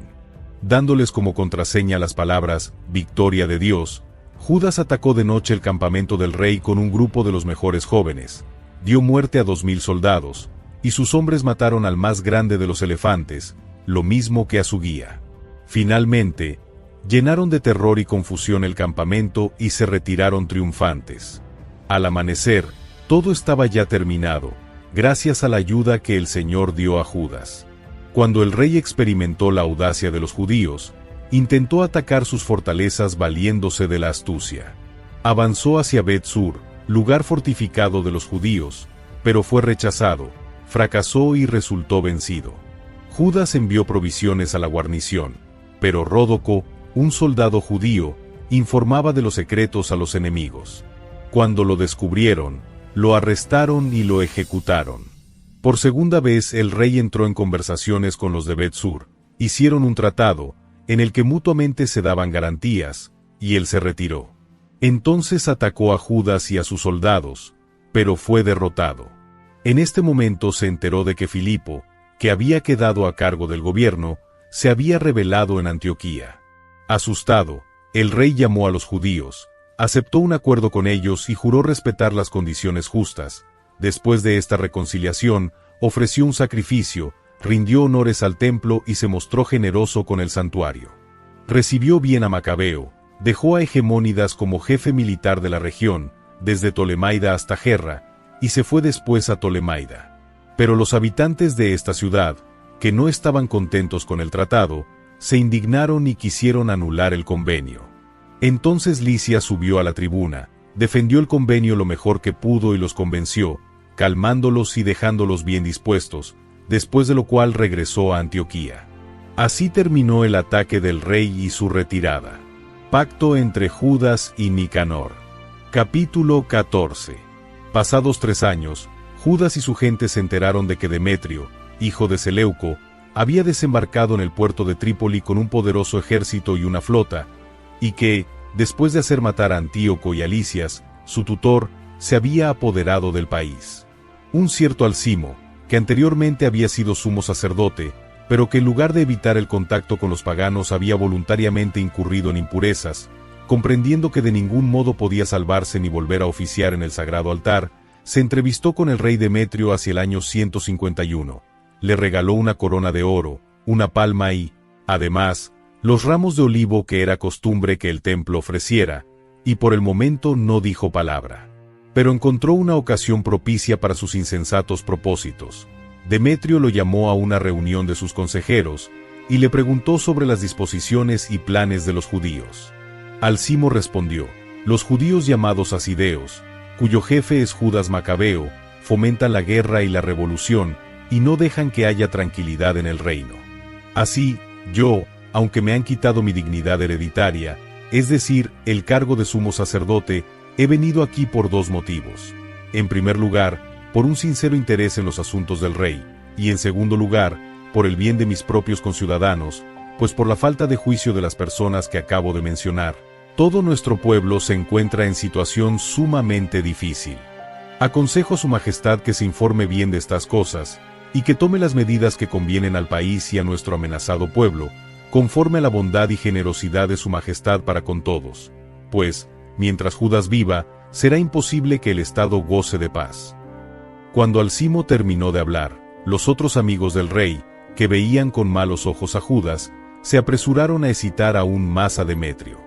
Dándoles como contraseña las palabras «Victoria de Dios», Judas atacó de noche el campamento del rey con un grupo de los mejores jóvenes, dio muerte a 2000 soldados, y sus hombres mataron al más grande de los elefantes, lo mismo que a su guía. Finalmente, llenaron de terror y confusión el campamento y se retiraron triunfantes. Al amanecer, todo estaba ya terminado, gracias a la ayuda que el Señor dio a Judas. Cuando el rey experimentó la audacia de los judíos, intentó atacar sus fortalezas valiéndose de la astucia. Avanzó hacia Bet-Sur, lugar fortificado de los judíos, pero fue rechazado, fracasó y resultó vencido. Judas envió provisiones a la guarnición, pero Ródoco, un soldado judío, informaba de los secretos a los enemigos. Cuando lo descubrieron, lo arrestaron y lo ejecutaron. Por segunda vez el rey entró en conversaciones con los de Bet-Sur, hicieron un tratado, en el que mutuamente se daban garantías, y él se retiró. Entonces atacó a Judas y a sus soldados, pero fue derrotado. En este momento se enteró de que Filipo, que había quedado a cargo del gobierno, se había rebelado en Antioquía. Asustado, el rey llamó a los judíos, aceptó un acuerdo con ellos y juró respetar las condiciones justas. Después de esta reconciliación, ofreció un sacrificio, rindió honores al templo y se mostró generoso con el santuario. Recibió bien a Macabeo, dejó a Hegemónidas como jefe militar de la región, desde Tolemaida hasta Gerra, y se fue después a Tolemaida. Pero los habitantes de esta ciudad, que no estaban contentos con el tratado, se indignaron y quisieron anular el convenio. Entonces Lisias subió a la tribuna, defendió el convenio lo mejor que pudo y los convenció, calmándolos y dejándolos bien dispuestos, después de lo cual regresó a Antioquía. Así terminó el ataque del rey y su retirada. Pacto entre Judas y Nicanor. Capítulo 14. Pasados 3 años, Judas y su gente se enteraron de que Demetrio, hijo de Seleuco, había desembarcado en el puerto de Trípoli con un poderoso ejército y una flota, y que, después de hacer matar a Antíoco y a Lisias, su tutor, se había apoderado del país. Un cierto Alcimo, que anteriormente había sido sumo sacerdote, pero que en lugar de evitar el contacto con los paganos había voluntariamente incurrido en impurezas, comprendiendo que de ningún modo podía salvarse ni volver a oficiar en el sagrado altar, se entrevistó con el rey Demetrio hacia el año 151. Le regaló una corona de oro, una palma y, además, los ramos de olivo que era costumbre que el templo ofreciera, y por el momento no dijo palabra. Pero encontró una ocasión propicia para sus insensatos propósitos. Demetrio lo llamó a una reunión de sus consejeros, y le preguntó sobre las disposiciones y planes de los judíos. Alcimo respondió: los judíos llamados asideos, cuyo jefe es Judas Macabeo, fomentan la guerra y la revolución, y no dejan que haya tranquilidad en el reino. Así, yo, aunque me han quitado mi dignidad hereditaria, es decir, el cargo de sumo sacerdote, he venido aquí por 2 motivos. En primer lugar, por un sincero interés en los asuntos del rey, y en segundo lugar, por el bien de mis propios conciudadanos, pues por la falta de juicio de las personas que acabo de mencionar, todo nuestro pueblo se encuentra en situación sumamente difícil. Aconsejo a su majestad que se informe bien de estas cosas, y que tome las medidas que convienen al país y a nuestro amenazado pueblo, conforme a la bondad y generosidad de su majestad para con todos, pues, mientras Judas viva, será imposible que el Estado goce de paz. Cuando Alcimo terminó de hablar, los otros amigos del rey, que veían con malos ojos a Judas, se apresuraron a excitar aún más a Demetrio.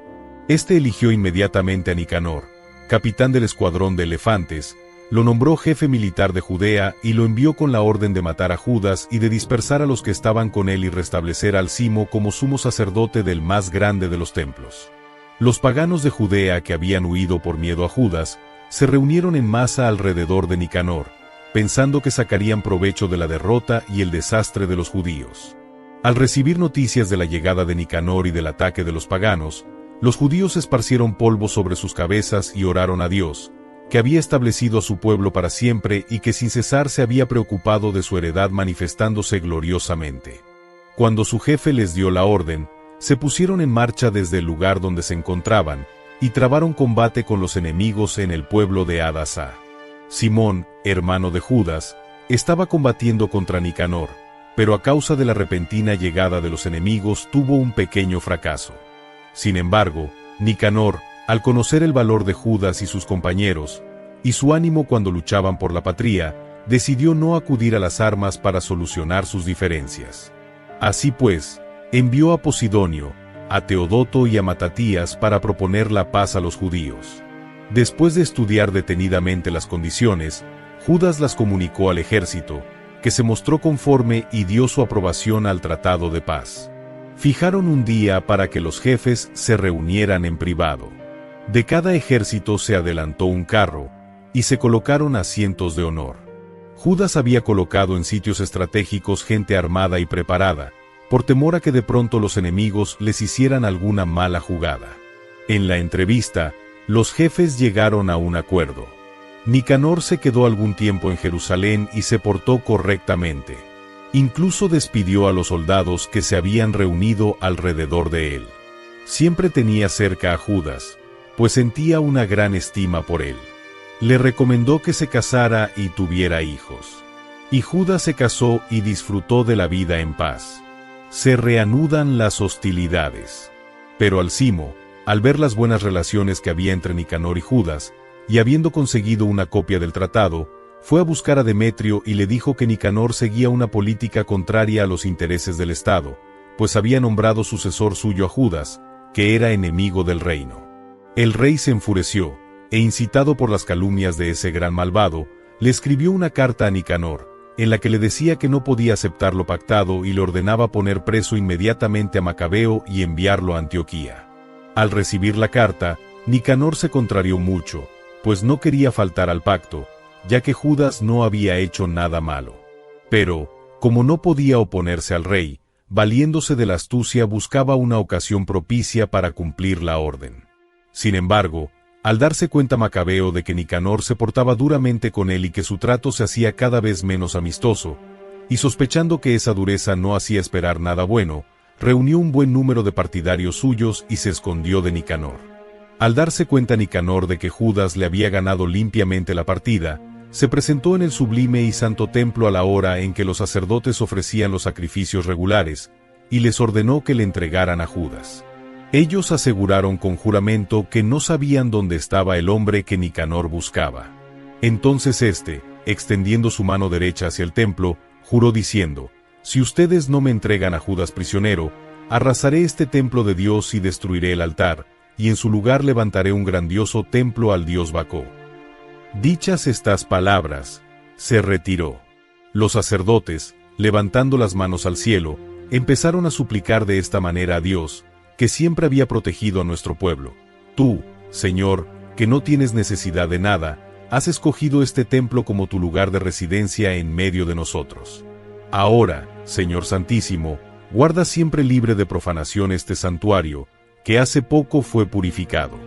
Este eligió inmediatamente a Nicanor, capitán del escuadrón de elefantes, lo nombró jefe militar de Judea y lo envió con la orden de matar a Judas y de dispersar a los que estaban con él y restablecer a Alcimo como sumo sacerdote del más grande de los templos. Los paganos de Judea que habían huido por miedo a Judas, se reunieron en masa alrededor de Nicanor, pensando que sacarían provecho de la derrota y el desastre de los judíos. Al recibir noticias de la llegada de Nicanor y del ataque de los paganos, los judíos esparcieron polvo sobre sus cabezas y oraron a Dios, que había establecido a su pueblo para siempre y que sin cesar se había preocupado de su heredad manifestándose gloriosamente. Cuando su jefe les dio la orden, se pusieron en marcha desde el lugar donde se encontraban, y trabaron combate con los enemigos en el pueblo de Adasa. Simón, hermano de Judas, estaba combatiendo contra Nicanor, pero a causa de la repentina llegada de los enemigos tuvo un pequeño fracaso. Sin embargo, Nicanor, al conocer el valor de Judas y sus compañeros, y su ánimo cuando luchaban por la patria, decidió no acudir a las armas para solucionar sus diferencias. Así pues, envió a Posidonio, a Teodoto y a Matatías para proponer la paz a los judíos. Después de estudiar detenidamente las condiciones, Judas las comunicó al ejército, que se mostró conforme y dio su aprobación al tratado de paz. Fijaron un día para que los jefes se reunieran en privado. De cada ejército se adelantó un carro, y se colocaron asientos de honor. Judas había colocado en sitios estratégicos gente armada y preparada, por temor a que de pronto los enemigos les hicieran alguna mala jugada. En la entrevista, los jefes llegaron a un acuerdo. Nicanor se quedó algún tiempo en Jerusalén y se portó correctamente. Incluso despidió a los soldados que se habían reunido alrededor de él. Siempre tenía cerca a Judas, pues sentía una gran estima por él. Le recomendó que se casara y tuviera hijos. Y Judas se casó y disfrutó de la vida en paz. Se reanudan las hostilidades. Pero Alcimo, al ver las buenas relaciones que había entre Nicanor y Judas, y habiendo conseguido una copia del tratado, fue a buscar a Demetrio y le dijo que Nicanor seguía una política contraria a los intereses del Estado, pues había nombrado sucesor suyo a Judas, que era enemigo del reino. El rey se enfureció, e incitado por las calumnias de ese gran malvado, le escribió una carta a Nicanor, en la que le decía que no podía aceptar lo pactado y le ordenaba poner preso inmediatamente a Macabeo y enviarlo a Antioquía. Al recibir la carta, Nicanor se contrarió mucho, pues no quería faltar al pacto, ya que Judas no había hecho nada malo. Pero, como no podía oponerse al rey, valiéndose de la astucia buscaba una ocasión propicia para cumplir la orden. Sin embargo, al darse cuenta Macabeo de que Nicanor se portaba duramente con él y que su trato se hacía cada vez menos amistoso, y sospechando que esa dureza no hacía esperar nada bueno, reunió un buen número de partidarios suyos y se escondió de Nicanor. Al darse cuenta Nicanor de que Judas le había ganado limpiamente la partida, se presentó en el sublime y santo templo a la hora en que los sacerdotes ofrecían los sacrificios regulares, y les ordenó que le entregaran a Judas. Ellos aseguraron con juramento que no sabían dónde estaba el hombre que Nicanor buscaba. Entonces éste, extendiendo su mano derecha hacia el templo, juró diciendo: «Si ustedes no me entregan a Judas prisionero, arrasaré este templo de Dios y destruiré el altar, y en su lugar levantaré un grandioso templo al dios Bacó». Dichas estas palabras, se retiró. Los sacerdotes, levantando las manos al cielo, empezaron a suplicar de esta manera a Dios, que siempre había protegido a nuestro pueblo: «Tú, Señor, que no tienes necesidad de nada, has escogido este templo como tu lugar de residencia en medio de nosotros. Ahora, Señor Santísimo, guarda siempre libre de profanación este santuario, que hace poco fue purificado».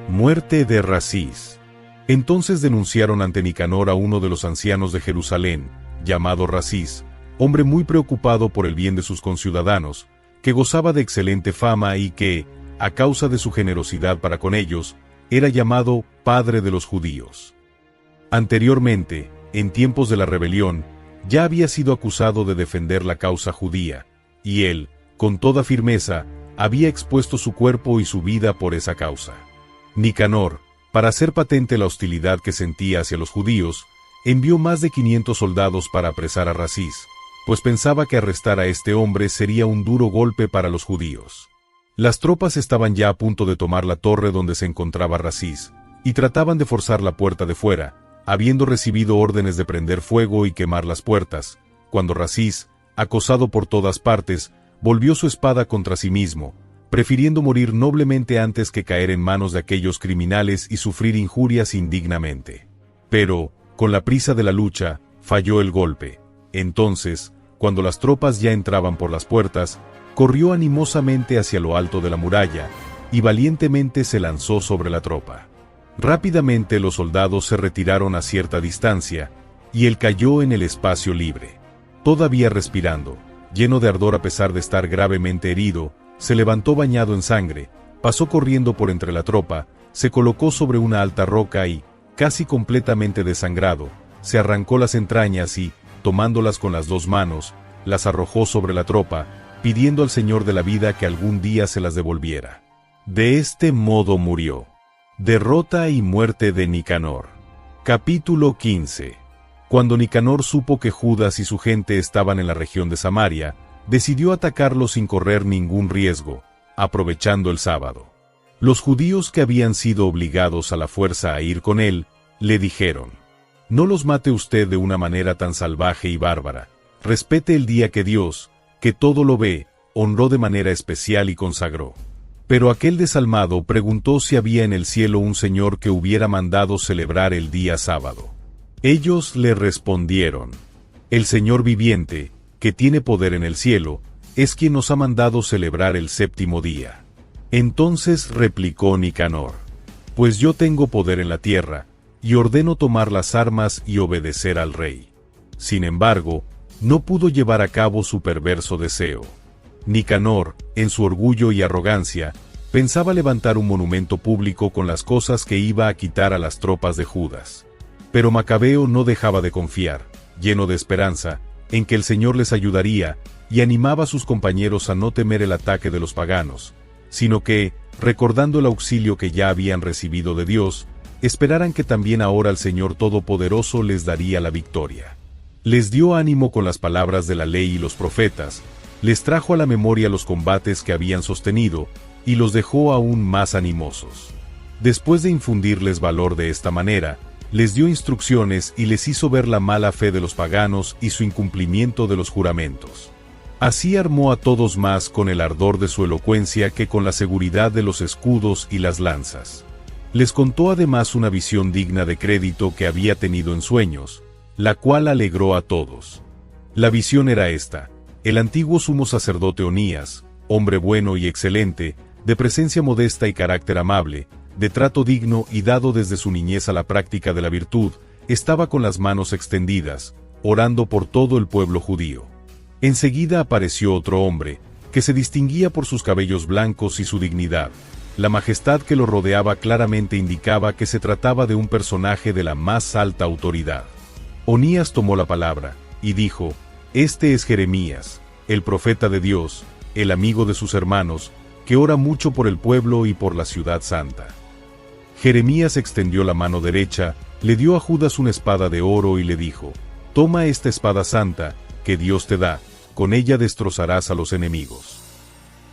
Muerte de Rasís. Entonces denunciaron ante Nicanor a uno de los ancianos de Jerusalén, llamado Rasís, hombre muy preocupado por el bien de sus conciudadanos, que gozaba de excelente fama y que, a causa de su generosidad para con ellos, era llamado Padre de los Judíos. Anteriormente, en tiempos de la rebelión, ya había sido acusado de defender la causa judía, y él, con toda firmeza, había expuesto su cuerpo y su vida por esa causa. Nicanor, para hacer patente la hostilidad que sentía hacia los judíos, envió más de 500 soldados para apresar a Rasís, pues pensaba que arrestar a este hombre sería un duro golpe para los judíos. Las tropas estaban ya a punto de tomar la torre donde se encontraba Rasís, y trataban de forzar la puerta de fuera, habiendo recibido órdenes de prender fuego y quemar las puertas, cuando Rasís, acosado por todas partes, volvió su espada contra sí mismo, prefiriendo morir noblemente antes que caer en manos de aquellos criminales y sufrir injurias indignamente. Pero, con la prisa de la lucha, falló el golpe. Entonces, cuando las tropas ya entraban por las puertas, corrió animosamente hacia lo alto de la muralla, y valientemente se lanzó sobre la tropa. Rápidamente los soldados se retiraron a cierta distancia, y él cayó en el espacio libre. Todavía respirando, lleno de ardor a pesar de estar gravemente herido, se levantó bañado en sangre, pasó corriendo por entre la tropa, se colocó sobre una alta roca y, casi completamente desangrado, se arrancó las entrañas y, tomándolas con las dos manos, las arrojó sobre la tropa, pidiendo al Señor de la vida que algún día se las devolviera. De este modo murió. Derrota y muerte de Nicanor. Capítulo 15. Cuando Nicanor supo que Judas y su gente estaban en la región de Samaria, decidió atacarlos sin correr ningún riesgo, aprovechando el sábado. Los judíos que habían sido obligados a la fuerza a ir con él, le dijeron: «No los mate usted de una manera tan salvaje y bárbara. Respete el día que Dios, que todo lo ve, honró de manera especial y consagró». Pero aquel desalmado preguntó si había en el cielo un Señor que hubiera mandado celebrar el día sábado. Ellos le respondieron: «El Señor viviente, que tiene poder en el cielo, es quien nos ha mandado celebrar el séptimo día». Entonces replicó Nicanor: «Pues yo tengo poder en la tierra, y ordeno tomar las armas y obedecer al rey». Sin embargo, no pudo llevar a cabo su perverso deseo. Nicanor, en su orgullo y arrogancia, pensaba levantar un monumento público con las cosas que iba a quitar a las tropas de Judas. Pero Macabeo no dejaba de confiar, lleno de esperanza, en que el Señor les ayudaría, y animaba a sus compañeros a no temer el ataque de los paganos, sino que, recordando el auxilio que ya habían recibido de Dios, esperaran que también ahora el Señor Todopoderoso les daría la victoria. Les dio ánimo con las palabras de la ley y los profetas, les trajo a la memoria los combates que habían sostenido, y los dejó aún más animosos. Después de infundirles valor de esta manera, les dio instrucciones y les hizo ver la mala fe de los paganos y su incumplimiento de los juramentos. Así armó a todos más con el ardor de su elocuencia que con la seguridad de los escudos y las lanzas. Les contó además una visión digna de crédito que había tenido en sueños, la cual alegró a todos. La visión era esta: el antiguo sumo sacerdote Onías, hombre bueno y excelente, de presencia modesta y carácter amable, de trato digno y dado desde su niñez a la práctica de la virtud, estaba con las manos extendidas, orando por todo el pueblo judío. Enseguida apareció otro hombre, que se distinguía por sus cabellos blancos y su dignidad. La majestad que lo rodeaba claramente indicaba que se trataba de un personaje de la más alta autoridad. Onías tomó la palabra, y dijo: «Este es Jeremías, el profeta de Dios, el amigo de sus hermanos, que ora mucho por el pueblo y por la ciudad santa». Jeremías extendió la mano derecha, le dio a Judas una espada de oro y le dijo: «Toma esta espada santa, que Dios te da, con ella destrozarás a los enemigos».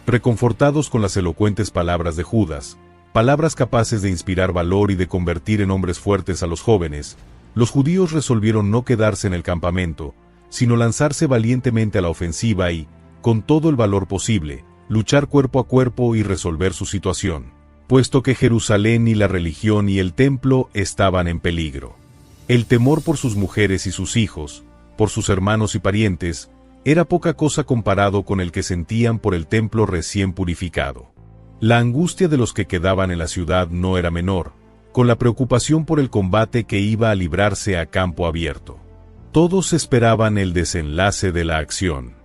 Reconfortados con las elocuentes palabras de Judas, palabras capaces de inspirar valor y de convertir en hombres fuertes a los jóvenes, los judíos resolvieron no quedarse en el campamento, sino lanzarse valientemente a la ofensiva y, con todo el valor posible, luchar cuerpo a cuerpo y resolver su situación, puesto que Jerusalén y la religión y el templo estaban en peligro. El temor por sus mujeres y sus hijos, por sus hermanos y parientes, era poca cosa comparado con el que sentían por el templo recién purificado. La angustia de los que quedaban en la ciudad no era menor, con la preocupación por el combate que iba a librarse a campo abierto. Todos esperaban el desenlace de la acción.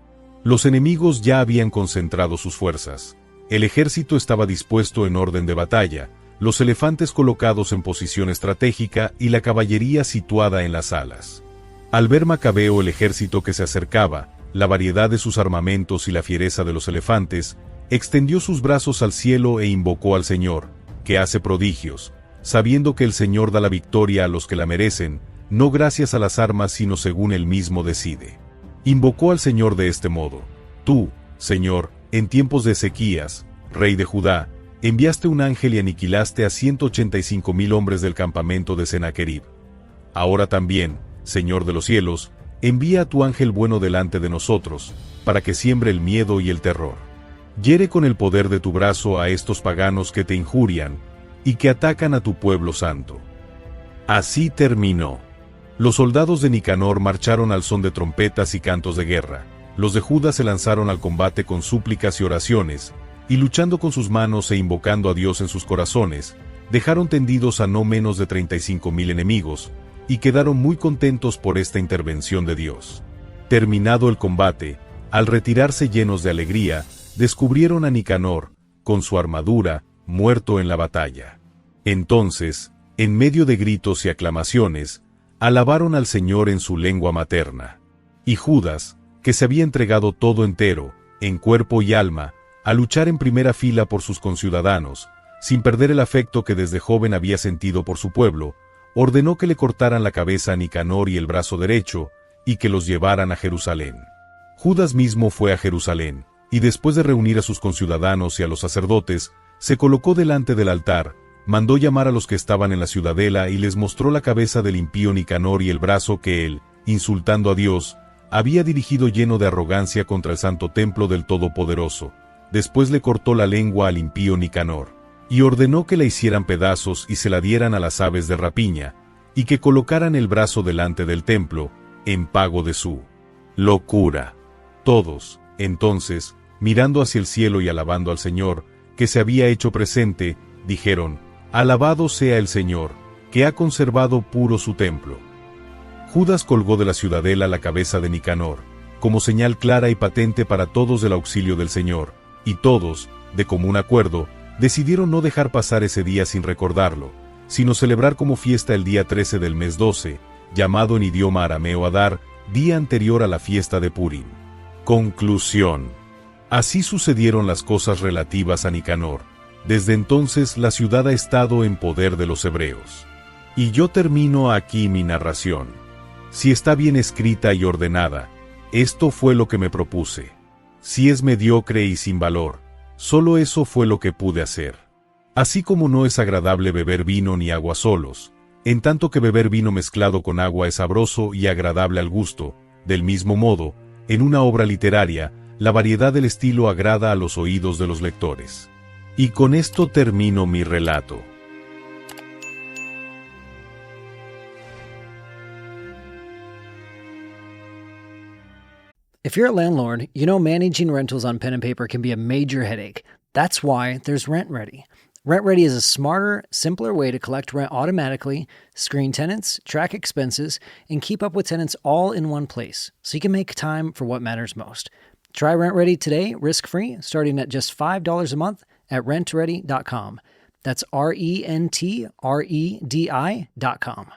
Los enemigos ya habían concentrado sus fuerzas. El ejército estaba dispuesto en orden de batalla, los elefantes colocados en posición estratégica y la caballería situada en las alas. Al ver Macabeo el ejército que se acercaba, la variedad de sus armamentos y la fiereza de los elefantes, extendió sus brazos al cielo e invocó al Señor, que hace prodigios, sabiendo que el Señor da la victoria a los que la merecen, no gracias a las armas sino según él mismo decide. Invocó al Señor de este modo: «Tú, Señor, en tiempos de Ezequías, rey de Judá, enviaste un ángel y aniquilaste a 185,000 hombres del campamento de Sennacherib. Ahora también, Señor de los cielos, envía a tu ángel bueno delante de nosotros, para que siembre el miedo y el terror. Hiere con el poder de tu brazo a estos paganos que te injurian, y que atacan a tu pueblo santo». Así terminó. Los soldados de Nicanor marcharon al son de trompetas y cantos de guerra. Los de Judá se lanzaron al combate con súplicas y oraciones, y luchando con sus manos e invocando a Dios en sus corazones, dejaron tendidos a no menos de 35,000 enemigos, y quedaron muy contentos por esta intervención de Dios. Terminado el combate, al retirarse llenos de alegría, descubrieron a Nicanor, con su armadura, muerto en la batalla. Entonces, en medio de gritos y aclamaciones, alabaron al Señor en su lengua materna. Y Judas, que se había entregado todo entero, en cuerpo y alma, a luchar en primera fila por sus conciudadanos, sin perder el afecto que desde joven había sentido por su pueblo, ordenó que le cortaran la cabeza a Nicanor y el brazo derecho, y que los llevaran a Jerusalén. Judas mismo fue a Jerusalén, y después de reunir a sus conciudadanos y a los sacerdotes, se colocó delante del altar, mandó llamar a los que estaban en la ciudadela y les mostró la cabeza del impío Nicanor y el brazo que él, insultando a Dios, había dirigido lleno de arrogancia contra el santo templo del Todopoderoso. Después le cortó la lengua al impío Nicanor, y ordenó que la hicieran pedazos y se la dieran a las aves de rapiña, y que colocaran el brazo delante del templo, en pago de su locura. Todos, entonces, mirando hacia el cielo y alabando al Señor, que se había hecho presente, dijeron: «Alabado sea el Señor, que ha conservado puro su templo». Judas colgó de la ciudadela la cabeza de Nicanor, como señal clara y patente para todos del auxilio del Señor, y todos, de común acuerdo, decidieron no dejar pasar ese día sin recordarlo, sino celebrar como fiesta el día 13 del mes 12, llamado en idioma arameo Adar, día anterior a la fiesta de Purim. Conclusión. Así sucedieron las cosas relativas a Nicanor. Desde entonces la ciudad ha estado en poder de los hebreos. Y yo termino aquí mi narración. Si está bien escrita y ordenada, esto fue lo que me propuse. Si es mediocre y sin valor, solo eso fue lo que pude hacer. Así como no es agradable beber vino ni agua solos, en tanto que beber vino mezclado con agua es sabroso y agradable al gusto, del mismo modo, en una obra literaria, la variedad del estilo agrada a los oídos de los lectores. Y con esto termino mi relato. If you're a landlord, you know managing rentals on pen and paper can be a major headache. That's why there's RentRedi. RentRedi is a smarter, simpler way to collect rent automatically, screen tenants, track expenses, and keep up with tenants all in one place, so you can make time for what matters most. Try RentRedi today, risk-free, starting at just $5 a month at rentredi.com. That's RENTREDI.com.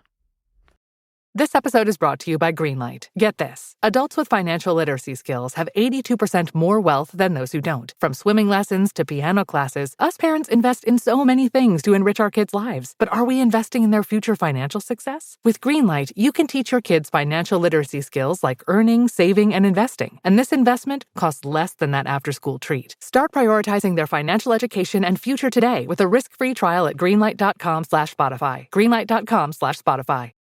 This episode is brought to you by Greenlight. Get this. Adults with financial literacy skills have 82% more wealth than those who don't. From swimming lessons to piano classes, us parents invest in so many things to enrich our kids' lives. But are we investing in their future financial success? With Greenlight, you can teach your kids financial literacy skills like earning, saving, and investing. And this investment costs less than that after-school treat. Start prioritizing their financial education and future today with a risk-free trial at greenlight.com/Spotify. Greenlight.com/Spotify.